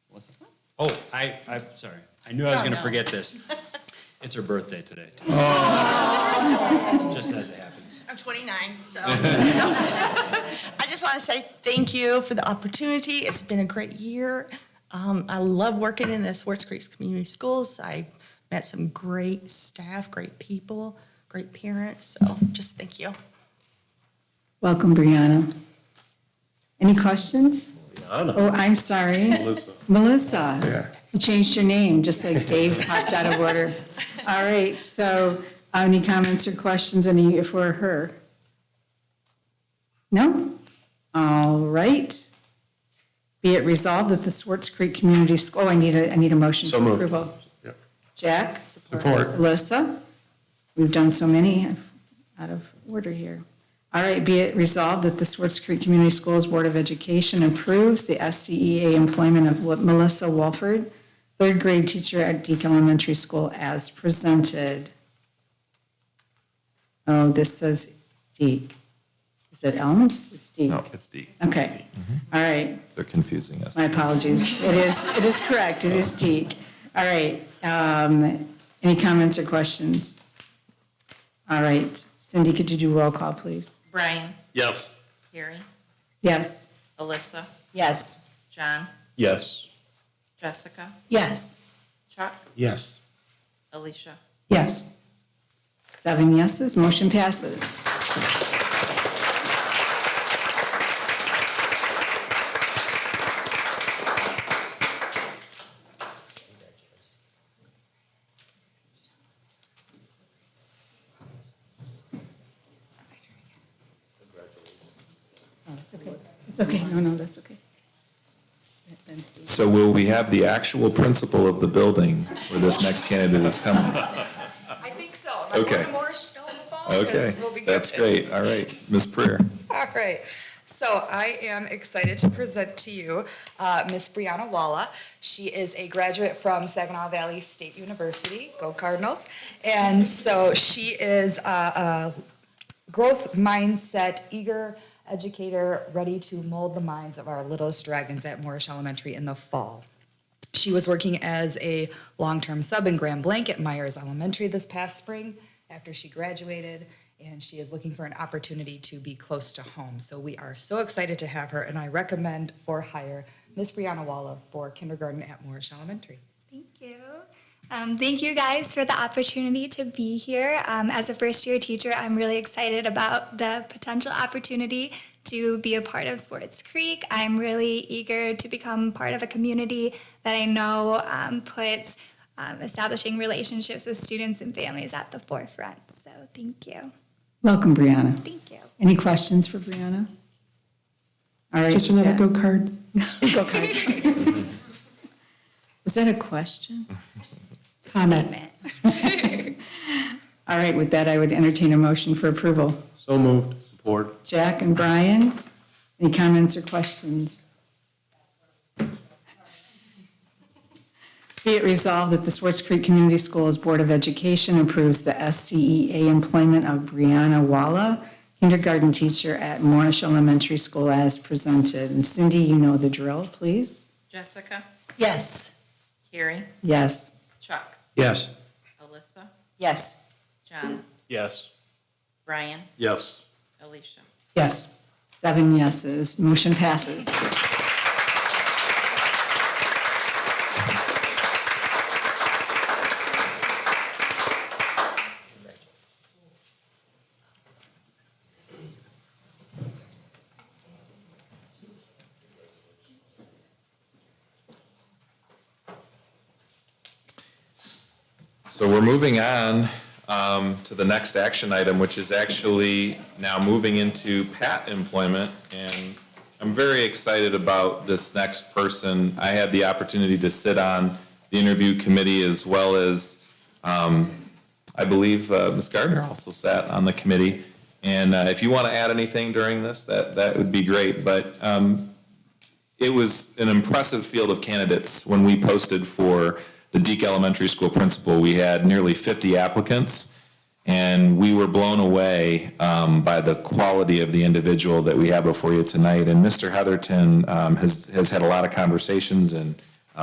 what's that? Oh, I'm sorry. I knew I was going to forget this. It's her birthday today. Just as it happens. I'm 29, so. I just want to say thank you for the opportunity. It's been a great year. I love working in the Swartz Creek Community Schools. I met some great staff, great people, great parents, so just thank you. Welcome, Brianna. Any questions? Brianna. Oh, I'm sorry. Melissa. Melissa. Yeah. You changed your name, just like Dave popped out of order. All right, so any comments or questions for her? No? All right. Be it resolved that the Swartz Creek Community School, I need a motion So for moved. approval. Yep. Jack? Support. Alyssa? We've done so many out of order here. All right, be it resolved that the Swartz Creek Community Schools Board of Education approves the SCEA employment of Melissa Wolford, third grade teacher at Deke Elementary School as presented. Oh, this says Deke. Is it Elms? It's Deke. No, it's Deke. Okay, all right. They're confusing us. My apologies. It is correct. It is Deke. All right. Any comments or questions? All right. Cindy, could you do roll call, please? Brian, Yes. Carrie, Yes. Alyssa, Yes. John, Yes. Jessica, Yes. Chuck, Yes. Alicia. Yes. 7 yeses, motion passes. Oh, it's okay. It's okay. No, that's okay. So will we have the actual principal of the building where this next candidate is coming? I think so. Am I Okay. going to Morris still in the fall? Okay, 'Cause we'll be that's good. great. All right, Ms. Preer. All right. So I am excited to present to you Miss Brianna Walla. She is a graduate from Saginaw Valley State University. Go Cardinals. And so she is a growth mindset, eager educator, ready to mold the minds of our littlest dragons at Moorish Elementary in the fall. She was working as a long-term sub in Grand Blanc at Myers Elementary this past spring after she graduated, and she is looking for an opportunity to be close to home. So we are so excited to have her, and I recommend for hire Miss Brianna Walla for kindergarten at Moorish Elementary. Thank you. Thank you guys for the opportunity to be here. As a first-year teacher, I'm really excited about the potential opportunity to be a part of Swartz Creek. I'm really eager to become part of a community that I know puts establishing relationships with students and families at the forefront. So thank you. Welcome, Brianna. Thank you. Any questions for Brianna? All right. Just another yeah. go card. Go card. Was that a question? Comment. All right, with that, I would entertain a motion for approval. So moved. Support. Jack and Brian, any comments or questions? Be it resolved that the Swartz Creek Community Schools Board of Education approves the SCEA employment of Brianna Walla, kindergarten teacher at Moorish Elementary School as presented. And Cindy, you know the drill, please. Jessica, Yes. Carrie, Yes. Chuck, Yes. Alyssa, Yes. John, Yes. Brian, Yes. Alicia. Yes. 7 yeses, motion passes. So we're moving on to the next action item, which is actually now moving into PAT employment. And I'm very excited about this next person. I had the opportunity to sit on the interview committee as well as, I believe Ms. Gardner also sat on the committee. And if you want to add anything during this, that would be great. But it was an impressive field of candidates when we posted for the Deke Elementary School principal. We had nearly 50 applicants, and we were blown away by the quality of the individual that we have before you tonight. And Mr. Heatherton has had a lot of conversations and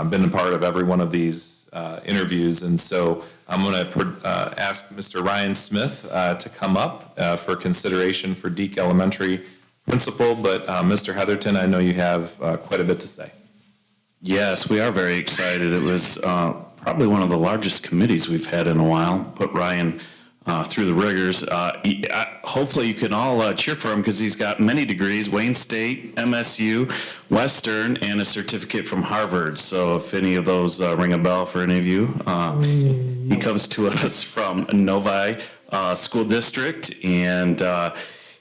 been a part of every one of these interviews. And so I'm going to ask Mr. Ryan Smith to come up for consideration for Deke Elementary principal. But Mr. Heatherton, I know you have quite a bit to say. Yes, we are very excited. It was probably one of the largest committees we've had in a while. Put Ryan through the rigors. Hopefully you can all cheer for him because he's got many degrees, Wayne State, MSU, Western, and a certificate from Harvard. So if any of those ring a bell for any of you, he comes to us from Novi School District, and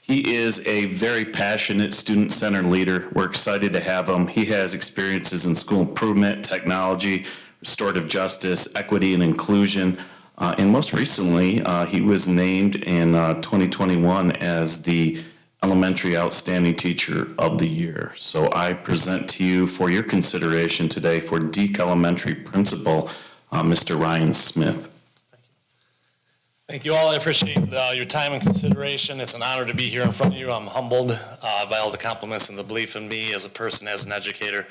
he is a very passionate, student-centered leader. We're excited to have him. He has experiences in school improvement, technology, restorative justice, equity, and inclusion. And most recently, he was named in 2021 as the Elementary Outstanding Teacher of the Year. So I present to you for your consideration today for Deke Elementary Principal, Mr. Ryan Smith. Thank you all. I appreciate your time and consideration. It's an honor to be here in front of you. I'm humbled by all the compliments and the belief in me as a person, as an educator.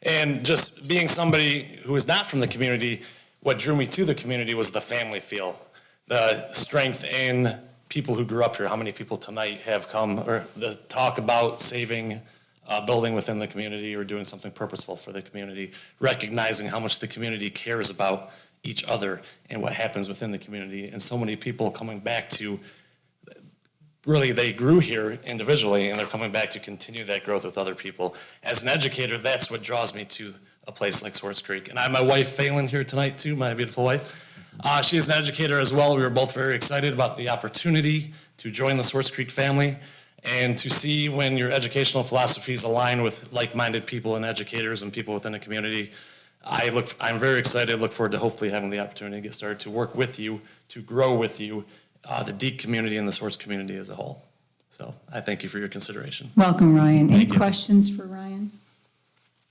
And just being somebody who is not from the community, what drew me to the community was the family feel, the strength in people who grew up here. How many people tonight have come or the talk about saving a building within the community or doing something purposeful for the community, recognizing how much the community cares about each other and what happens within the community. And so many people coming back to, really they grew here individually and they're coming back to continue that growth with other people. As an educator, that's what draws me to a place like Swartz Creek. And I have my wife Phelan here tonight too, my beautiful wife. She is an educator as well. We were both very excited about the opportunity to join the Swartz Creek family and to see when your educational philosophies align with like-minded people and educators and people within the community. I'm very excited, look forward to hopefully having the opportunity to get started to work with you, to grow with you, the Deke community and the Swartz community as a whole. So I thank you for your consideration. Welcome, Ryan. Any Thank you. questions for Ryan?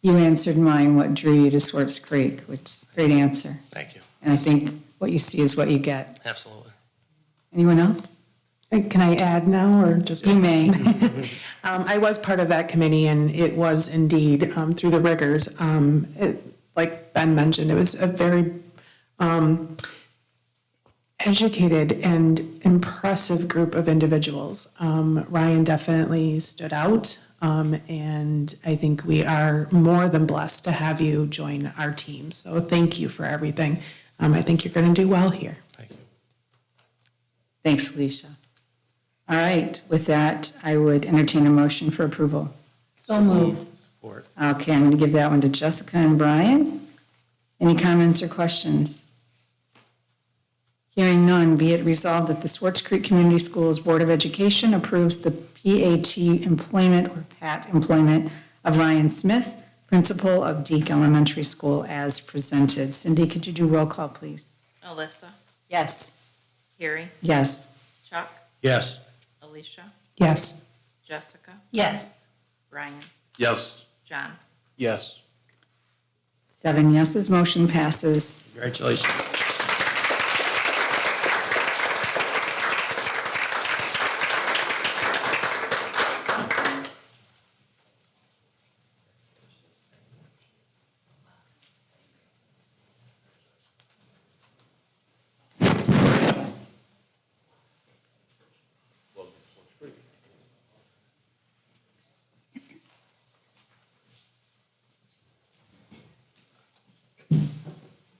You answered mine, what drew you to Swartz Creek, which, great answer. Thank you. And I think what you see is what you get. Absolutely. Anyone else? Can I add now, or just? You may. I was part of that committee, and it was indeed through the rigors. Like Ben mentioned, it was a very educated and impressive group of individuals. Ryan definitely stood out, and I think we are more than blessed to have you join our team. So thank you for everything. I think you're going to do well here. Thank you. Thanks, Alicia. All right, with that, I would entertain a motion for approval. So moved. Okay, I'm going to give that one to Jessica and Brian. Any comments or questions? Hearing none, be it resolved that the Swartz Creek Community Schools Board of Education approves the PAT employment or PAT employment of Ryan Smith, principal of Deke Elementary School, as presented. Cindy, could you do roll call, please? Alyssa, Yes. Carrie, Yes. Chuck, Yes. Alicia, Yes. Jessica, Yes. Ryan, Yes. John. Yes. 7 yeses, motion passes. Congratulations.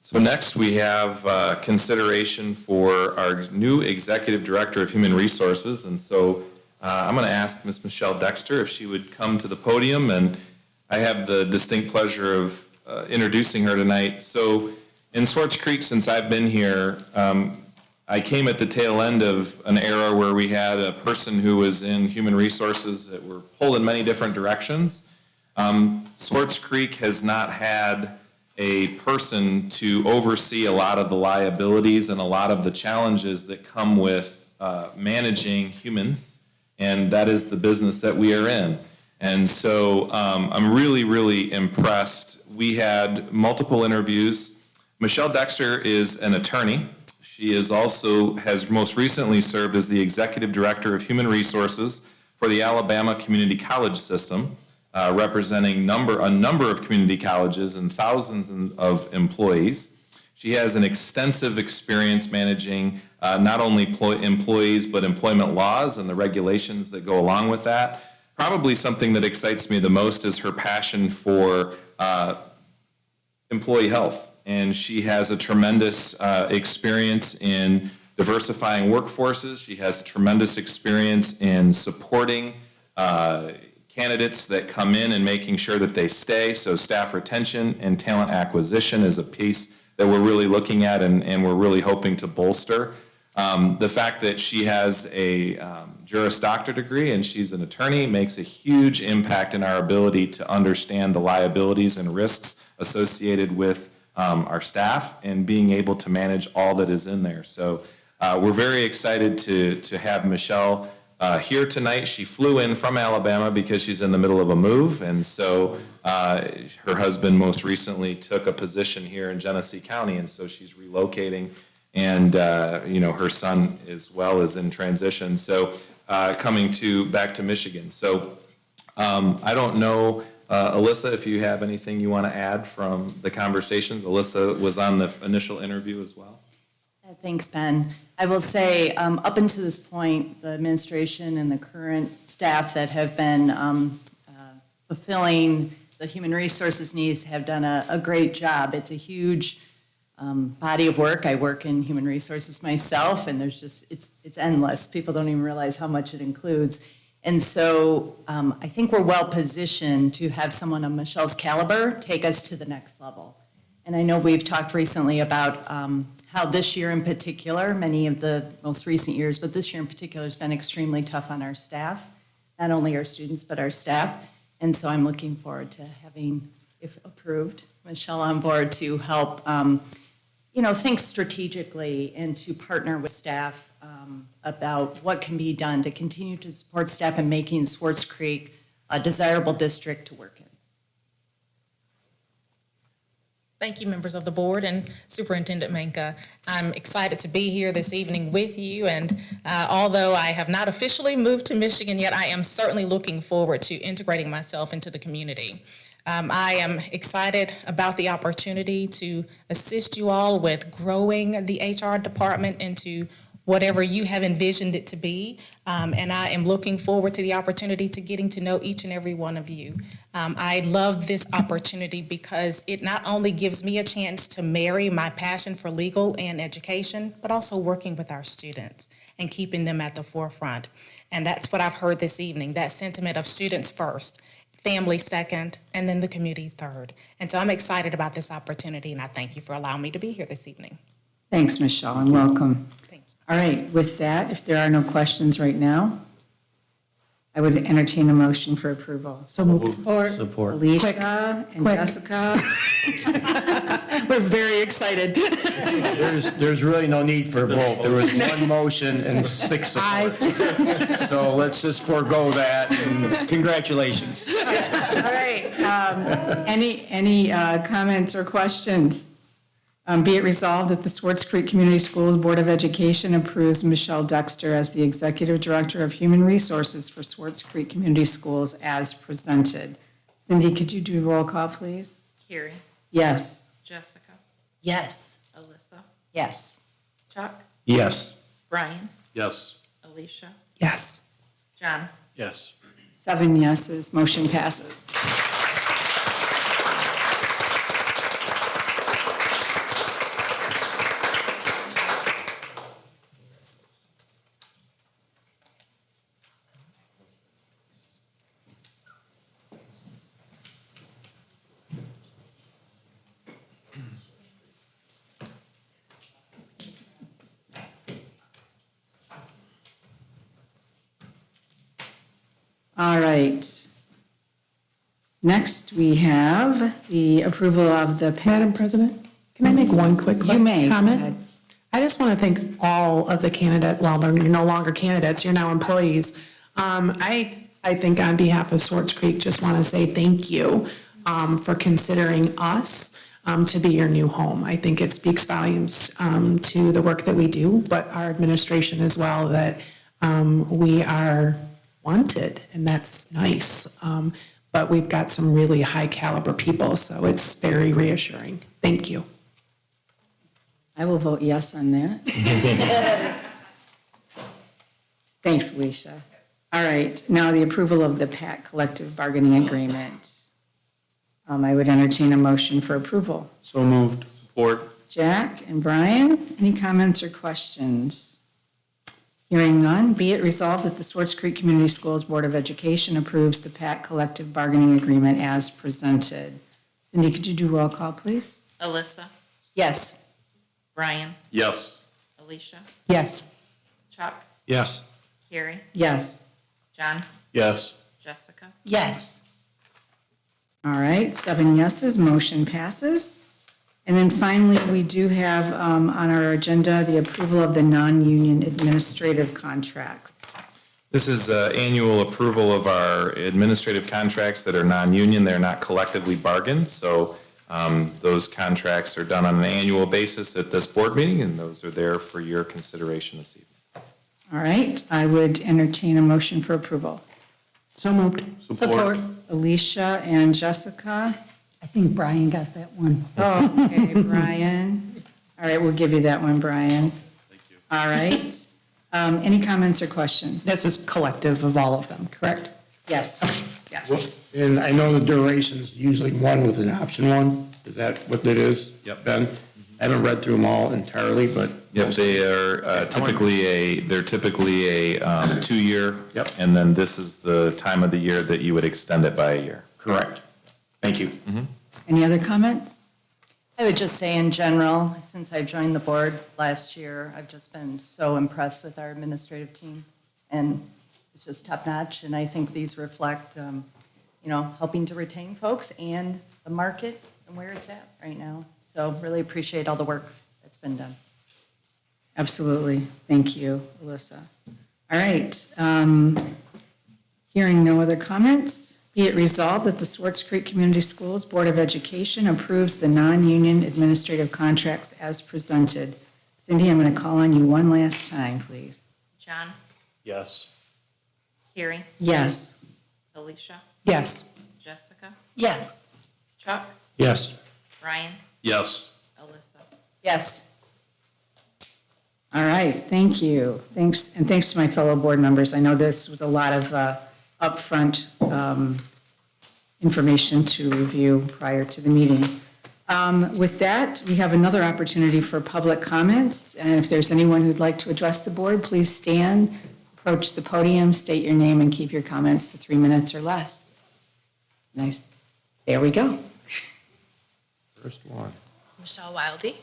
So next we have consideration for our new Executive Director of Human Resources. And so I'm going to ask Ms. Michelle Dexter if she would come to the podium. And I have the distinct pleasure of introducing her tonight. So In Swartz Creek, since I've been here, I came at the tail end of an era where we had a person who was in human resources that were pulled in many different directions. Swartz Creek has not had a person to oversee a lot of the liabilities and a lot of the challenges that come with managing humans, and that is the business that we are in. And so I'm really, really impressed. We had multiple interviews. Michelle Dexter is an attorney. She is also has most recently served as the Executive Director of Human Resources for the Alabama Community College System, representing a number of community colleges and thousands of employees. She has an extensive experience managing not only employees, but employment laws and the regulations that go along with that. Probably something that excites me the most is her passion for employee health. And she has a tremendous experience in diversifying workforces. She has a tremendous experience in supporting candidates that come in and making sure that they stay. So staff retention and talent acquisition is a piece that we're really looking at and we're really hoping to bolster. The fact that she has a Juris Doctor degree and she's an attorney makes a huge impact in our ability to understand the liabilities and risks associated with our staff and being able to manage all that is in there. So we're very excited to have Michelle here tonight. She flew in from Alabama because she's in the middle of a move, and so her husband most recently took a position here in Genesee County, and so she's relocating, and her son as well is in transition, so coming back to Michigan. So I don't know, Alyssa, if you have anything you want to add from the conversations. Alyssa was on the initial interview as well. Thanks, Ben. I will say, up until this point, the administration and the current staff that have been fulfilling the human resources needs have done a great job. It's a huge body of work. I work in human resources myself, and it's endless. People don't even realize how much it includes. And so I think we're well positioned to have someone of Michelle's caliber take us to the next level. And I know we've talked recently about how this year in particular, many of the most recent years, but this year in particular has been extremely tough on our staff, not only our students, but our staff. And so I'm looking forward to having, if approved, Michelle on board to help, think strategically and to partner with staff about what can be done to continue to support staff in making Swartz Creek a desirable district to work in. Thank you, members of the board and Superintendent Manka. I'm excited to be here this evening with you, and although I have not officially moved to Michigan yet, I am certainly looking forward to integrating myself into the community. I am excited about the opportunity to assist you all with growing the HR department into whatever you have envisioned it to be, and I am looking forward to the opportunity to getting to know each and every one of you. I love this opportunity because it not only gives me a chance to marry my passion for legal and education, but also working with our students and keeping them at the forefront. And that's what I've heard this evening, that sentiment of students first, family second, and then the community third. And so I'm excited about this opportunity, and I thank you for allowing me to be here this evening. Thanks, Michelle, and welcome. All right, with that, if there are no questions right now, I would entertain a motion for approval. So moved. Support. Alicia and Quick. Jessica. We're very excited. There's really no need for a vote. There was one motion and 6 support. So let's just forego that, and congratulations. All right, any comments or questions? Be it resolved that the Swartz Creek Community Schools Board of Education approves Michelle Dexter as the Executive Director of Human Resources for Swartz Creek Community Schools as presented. Cindy, could you do roll call, please? Carrie. Yes. Jessica. Yes. Alyssa. Yes. Chuck. Yes. Brian. Yes. Alicia. Yes. John. Yes. 7 yeses, motion passes. All right. Next, we have the approval of the. Madam President, can I make one quick You may. Go comment? ahead. I just want to thank all of the candidates, well, they're no longer candidates, you're now employees. I think on behalf of Swartz Creek, just want to say thank you for considering us to be your new home. I think it speaks volumes to the work that we do, but our administration as well, that we are wanted, and that's nice. But we've got some really high caliber people, so it's very reassuring. Thank you. I will vote yes on that. Thanks, Alicia. All right, now the approval of the PAC collective bargaining agreement. I would entertain a motion for approval. So moved. Support. Jack and Brian, any comments or questions? Hearing none, be it resolved that the Swartz Creek Community Schools Board of Education approves the PAC collective bargaining agreement as presented. Cindy, could you do roll call, please? Alyssa, Yes. Brian, Yes. Alicia, Yes. Chuck, Yes. Carrie, Yes. John, Yes. Jessica. Yes. All right, 7 yeses, motion passes. And then finally, we do have on our agenda the approval of the non-union administrative contracts. This is annual approval of our administrative contracts that are non-union. They're not collectively bargained, so those contracts are done on an annual basis at this board meeting, and those are there for your consideration this evening. All right, I would entertain a motion for approval. So moved. Support. Alicia and Jessica. I think Brian got that one. Oh, okay, Brian. All right, we'll give you that one, Brian. Thank you. All right. Any comments or questions? This is collective of all of them, correct? Yes, yes. And I know the duration's usually one with an option one. Is that what it is? Yep. Ben? I haven't read through them all entirely, but. Yep, they are typically a 2-year. Yep. And then this is the time of the year that you would extend it by a year. Correct. Thank you. Any other comments? I would just say in general, since I joined the board last year, I've just been so impressed with our administrative team. And it's just top notch. And I think these reflect, helping to retain folks and the market and where it's at right now. So really appreciate all the work that's been done. Absolutely. Thank you, Alyssa. All right. Hearing no other comments, be it resolved that the Swartz Creek Community Schools Board of Education approves the non-union administrative contracts as presented. Cindy, I'm going to call on you one last time, please. John, Yes. Carrie, Yes. Alicia, Yes. Jessica, Yes. Chuck, Yes. Brian, Yes. Alyssa. Yes. All right, thank you. Thanks, and thanks to my fellow board members. I know this was a lot of upfront information to review prior to the meeting. With that, we have another opportunity for public comments, and if there's anyone who'd like to address the board, please stand, approach the podium, state your name, and keep your comments to 3 minutes or less. Nice. There we go. First one. Michelle Wildy.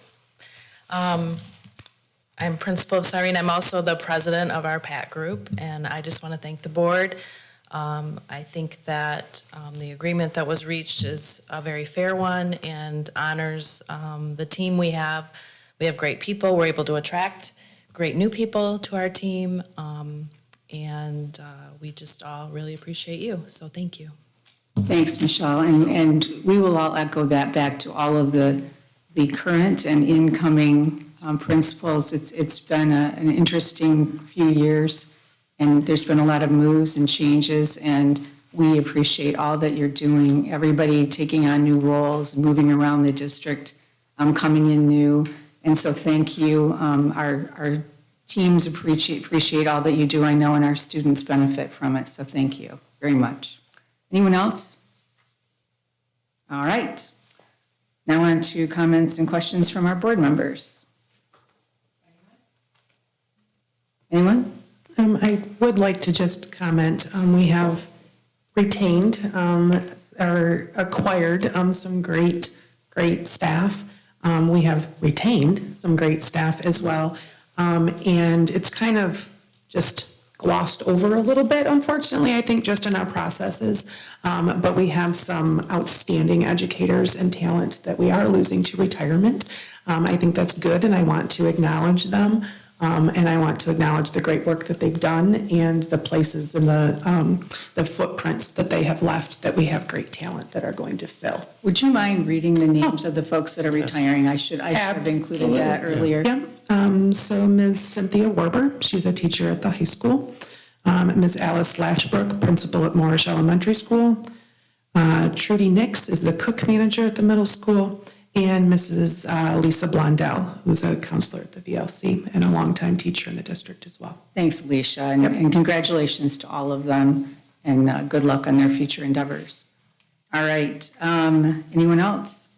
I'm principal of Cyrene. I'm also the president of our PAC group, and I just want to thank the board. I think that the agreement that was reached is a very fair one and honors the team we have. We have great people. We're able to attract great new people to our team, and we just all really appreciate you. So thank you. Thanks, Michelle, and we will all echo that back to all of the current and incoming principals. It's been an interesting few years, and there's been a lot of moves and changes, and we appreciate all that you're doing. Everybody taking on new roles, moving around the district, coming in new, and so thank you. Our teams appreciate all that you do, I know, and our students benefit from it, so thank you very much. Anyone else? All right. Now on to comments and questions from our board members. Anyone? I would like to just comment, we have retained or acquired some great staff. We have retained some great staff as well. And it's kind of just glossed over a little bit, unfortunately, I think, just in our processes. But we have some outstanding educators and talent that we are losing to retirement. I think that's good, and I want to acknowledge them. And I want to acknowledge the great work that they've done and the places and the footprints that they have left, that we have great talent that are going to fill. Would you mind reading the names of the folks that are retiring? I should have included that earlier. Yeah. So Ms. Cynthia Warber, she's a teacher at the high school. Ms. Alice Lashbrook, principal at Moorish Elementary School. Trudy Nix is the cook manager at the middle school. And Mrs. Lisa Blondell, who's a counselor at the VLC and a longtime teacher in the district as well. Thanks, Alicia, and congratulations to all of them, and good luck on their future endeavors. All right, anyone else?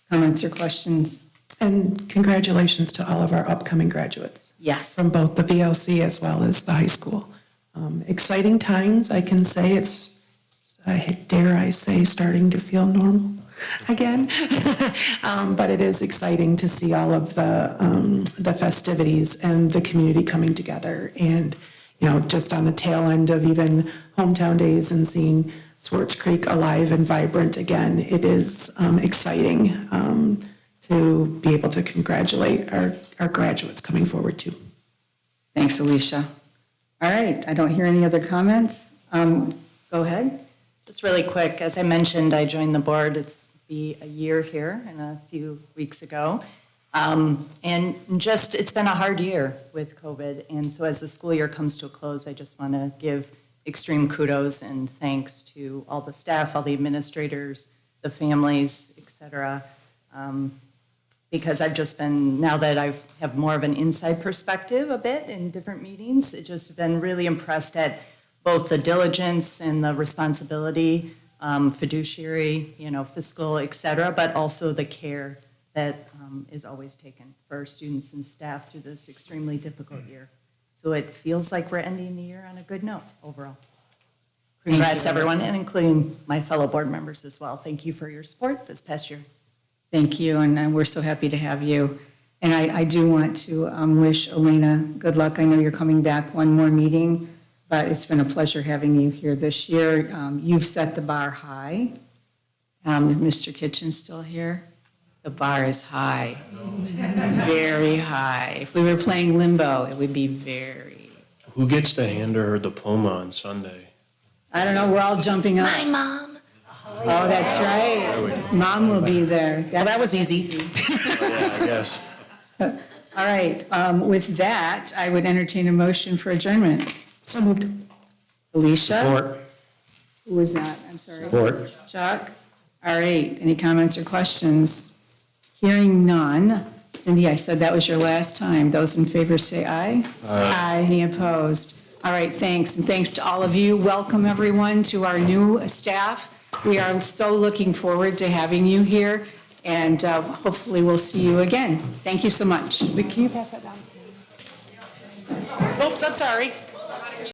Comments or questions? And congratulations to all of our upcoming graduates. Yes. From both the VLC as well as the high school. Exciting times, I can say it's, dare I say, starting to feel normal again. But it is exciting to see all of the festivities and the community coming together. And, just on the tail end of even hometown days and seeing Swartz Creek alive and vibrant again, it is exciting to be able to congratulate our graduates coming forward too. Thanks, Alicia. All right, I don't hear any other comments. Go ahead. Just really quick, as I mentioned, I joined the board, it's be a year here and a few weeks ago. And just, it's been a hard year with COVID. And so as the school year comes to a close, I just want to give extreme kudos and thanks to all the staff, all the administrators, the families, et cetera. Because I've just been, now that I have more of an inside perspective a bit in different meetings, it's just been really impressed at both the diligence and the responsibility, fiduciary, fiscal, et cetera, but also the care that is always taken for our students and staff through this extremely difficult year. So it feels like we're ending the year on a good note overall. Congrats, everyone, and including my fellow board members as well. Thank you for your support this past year. Thank you, and we're so happy to have you. And I do want to wish Elena good luck. I know you're coming back one more meeting, but it's been a pleasure having you here this year. You've set the bar high. Mr. Kitchen's still here. The bar is high, very high. If we were playing limbo, it would be very. Who gets to hand her diploma on Sunday? I don't know, we're all jumping up. My mom. Oh, that's right. Mom will be there. Well, that was easy. Yeah, I guess. All right, with that, I would entertain a motion for adjournment. So moved. Alicia? Support. Who was that? I'm sorry. Support. Chuck? All right, any comments or questions? Hearing none. Cindy, I said that was your last time. Those in favor say aye. Aye. Any opposed? All right, thanks, and thanks to all of you. Welcome, everyone, to our new staff. We are so looking forward to having you here, and hopefully we'll see you again. Thank you so much. Can you pass that down? Oops, I'm sorry.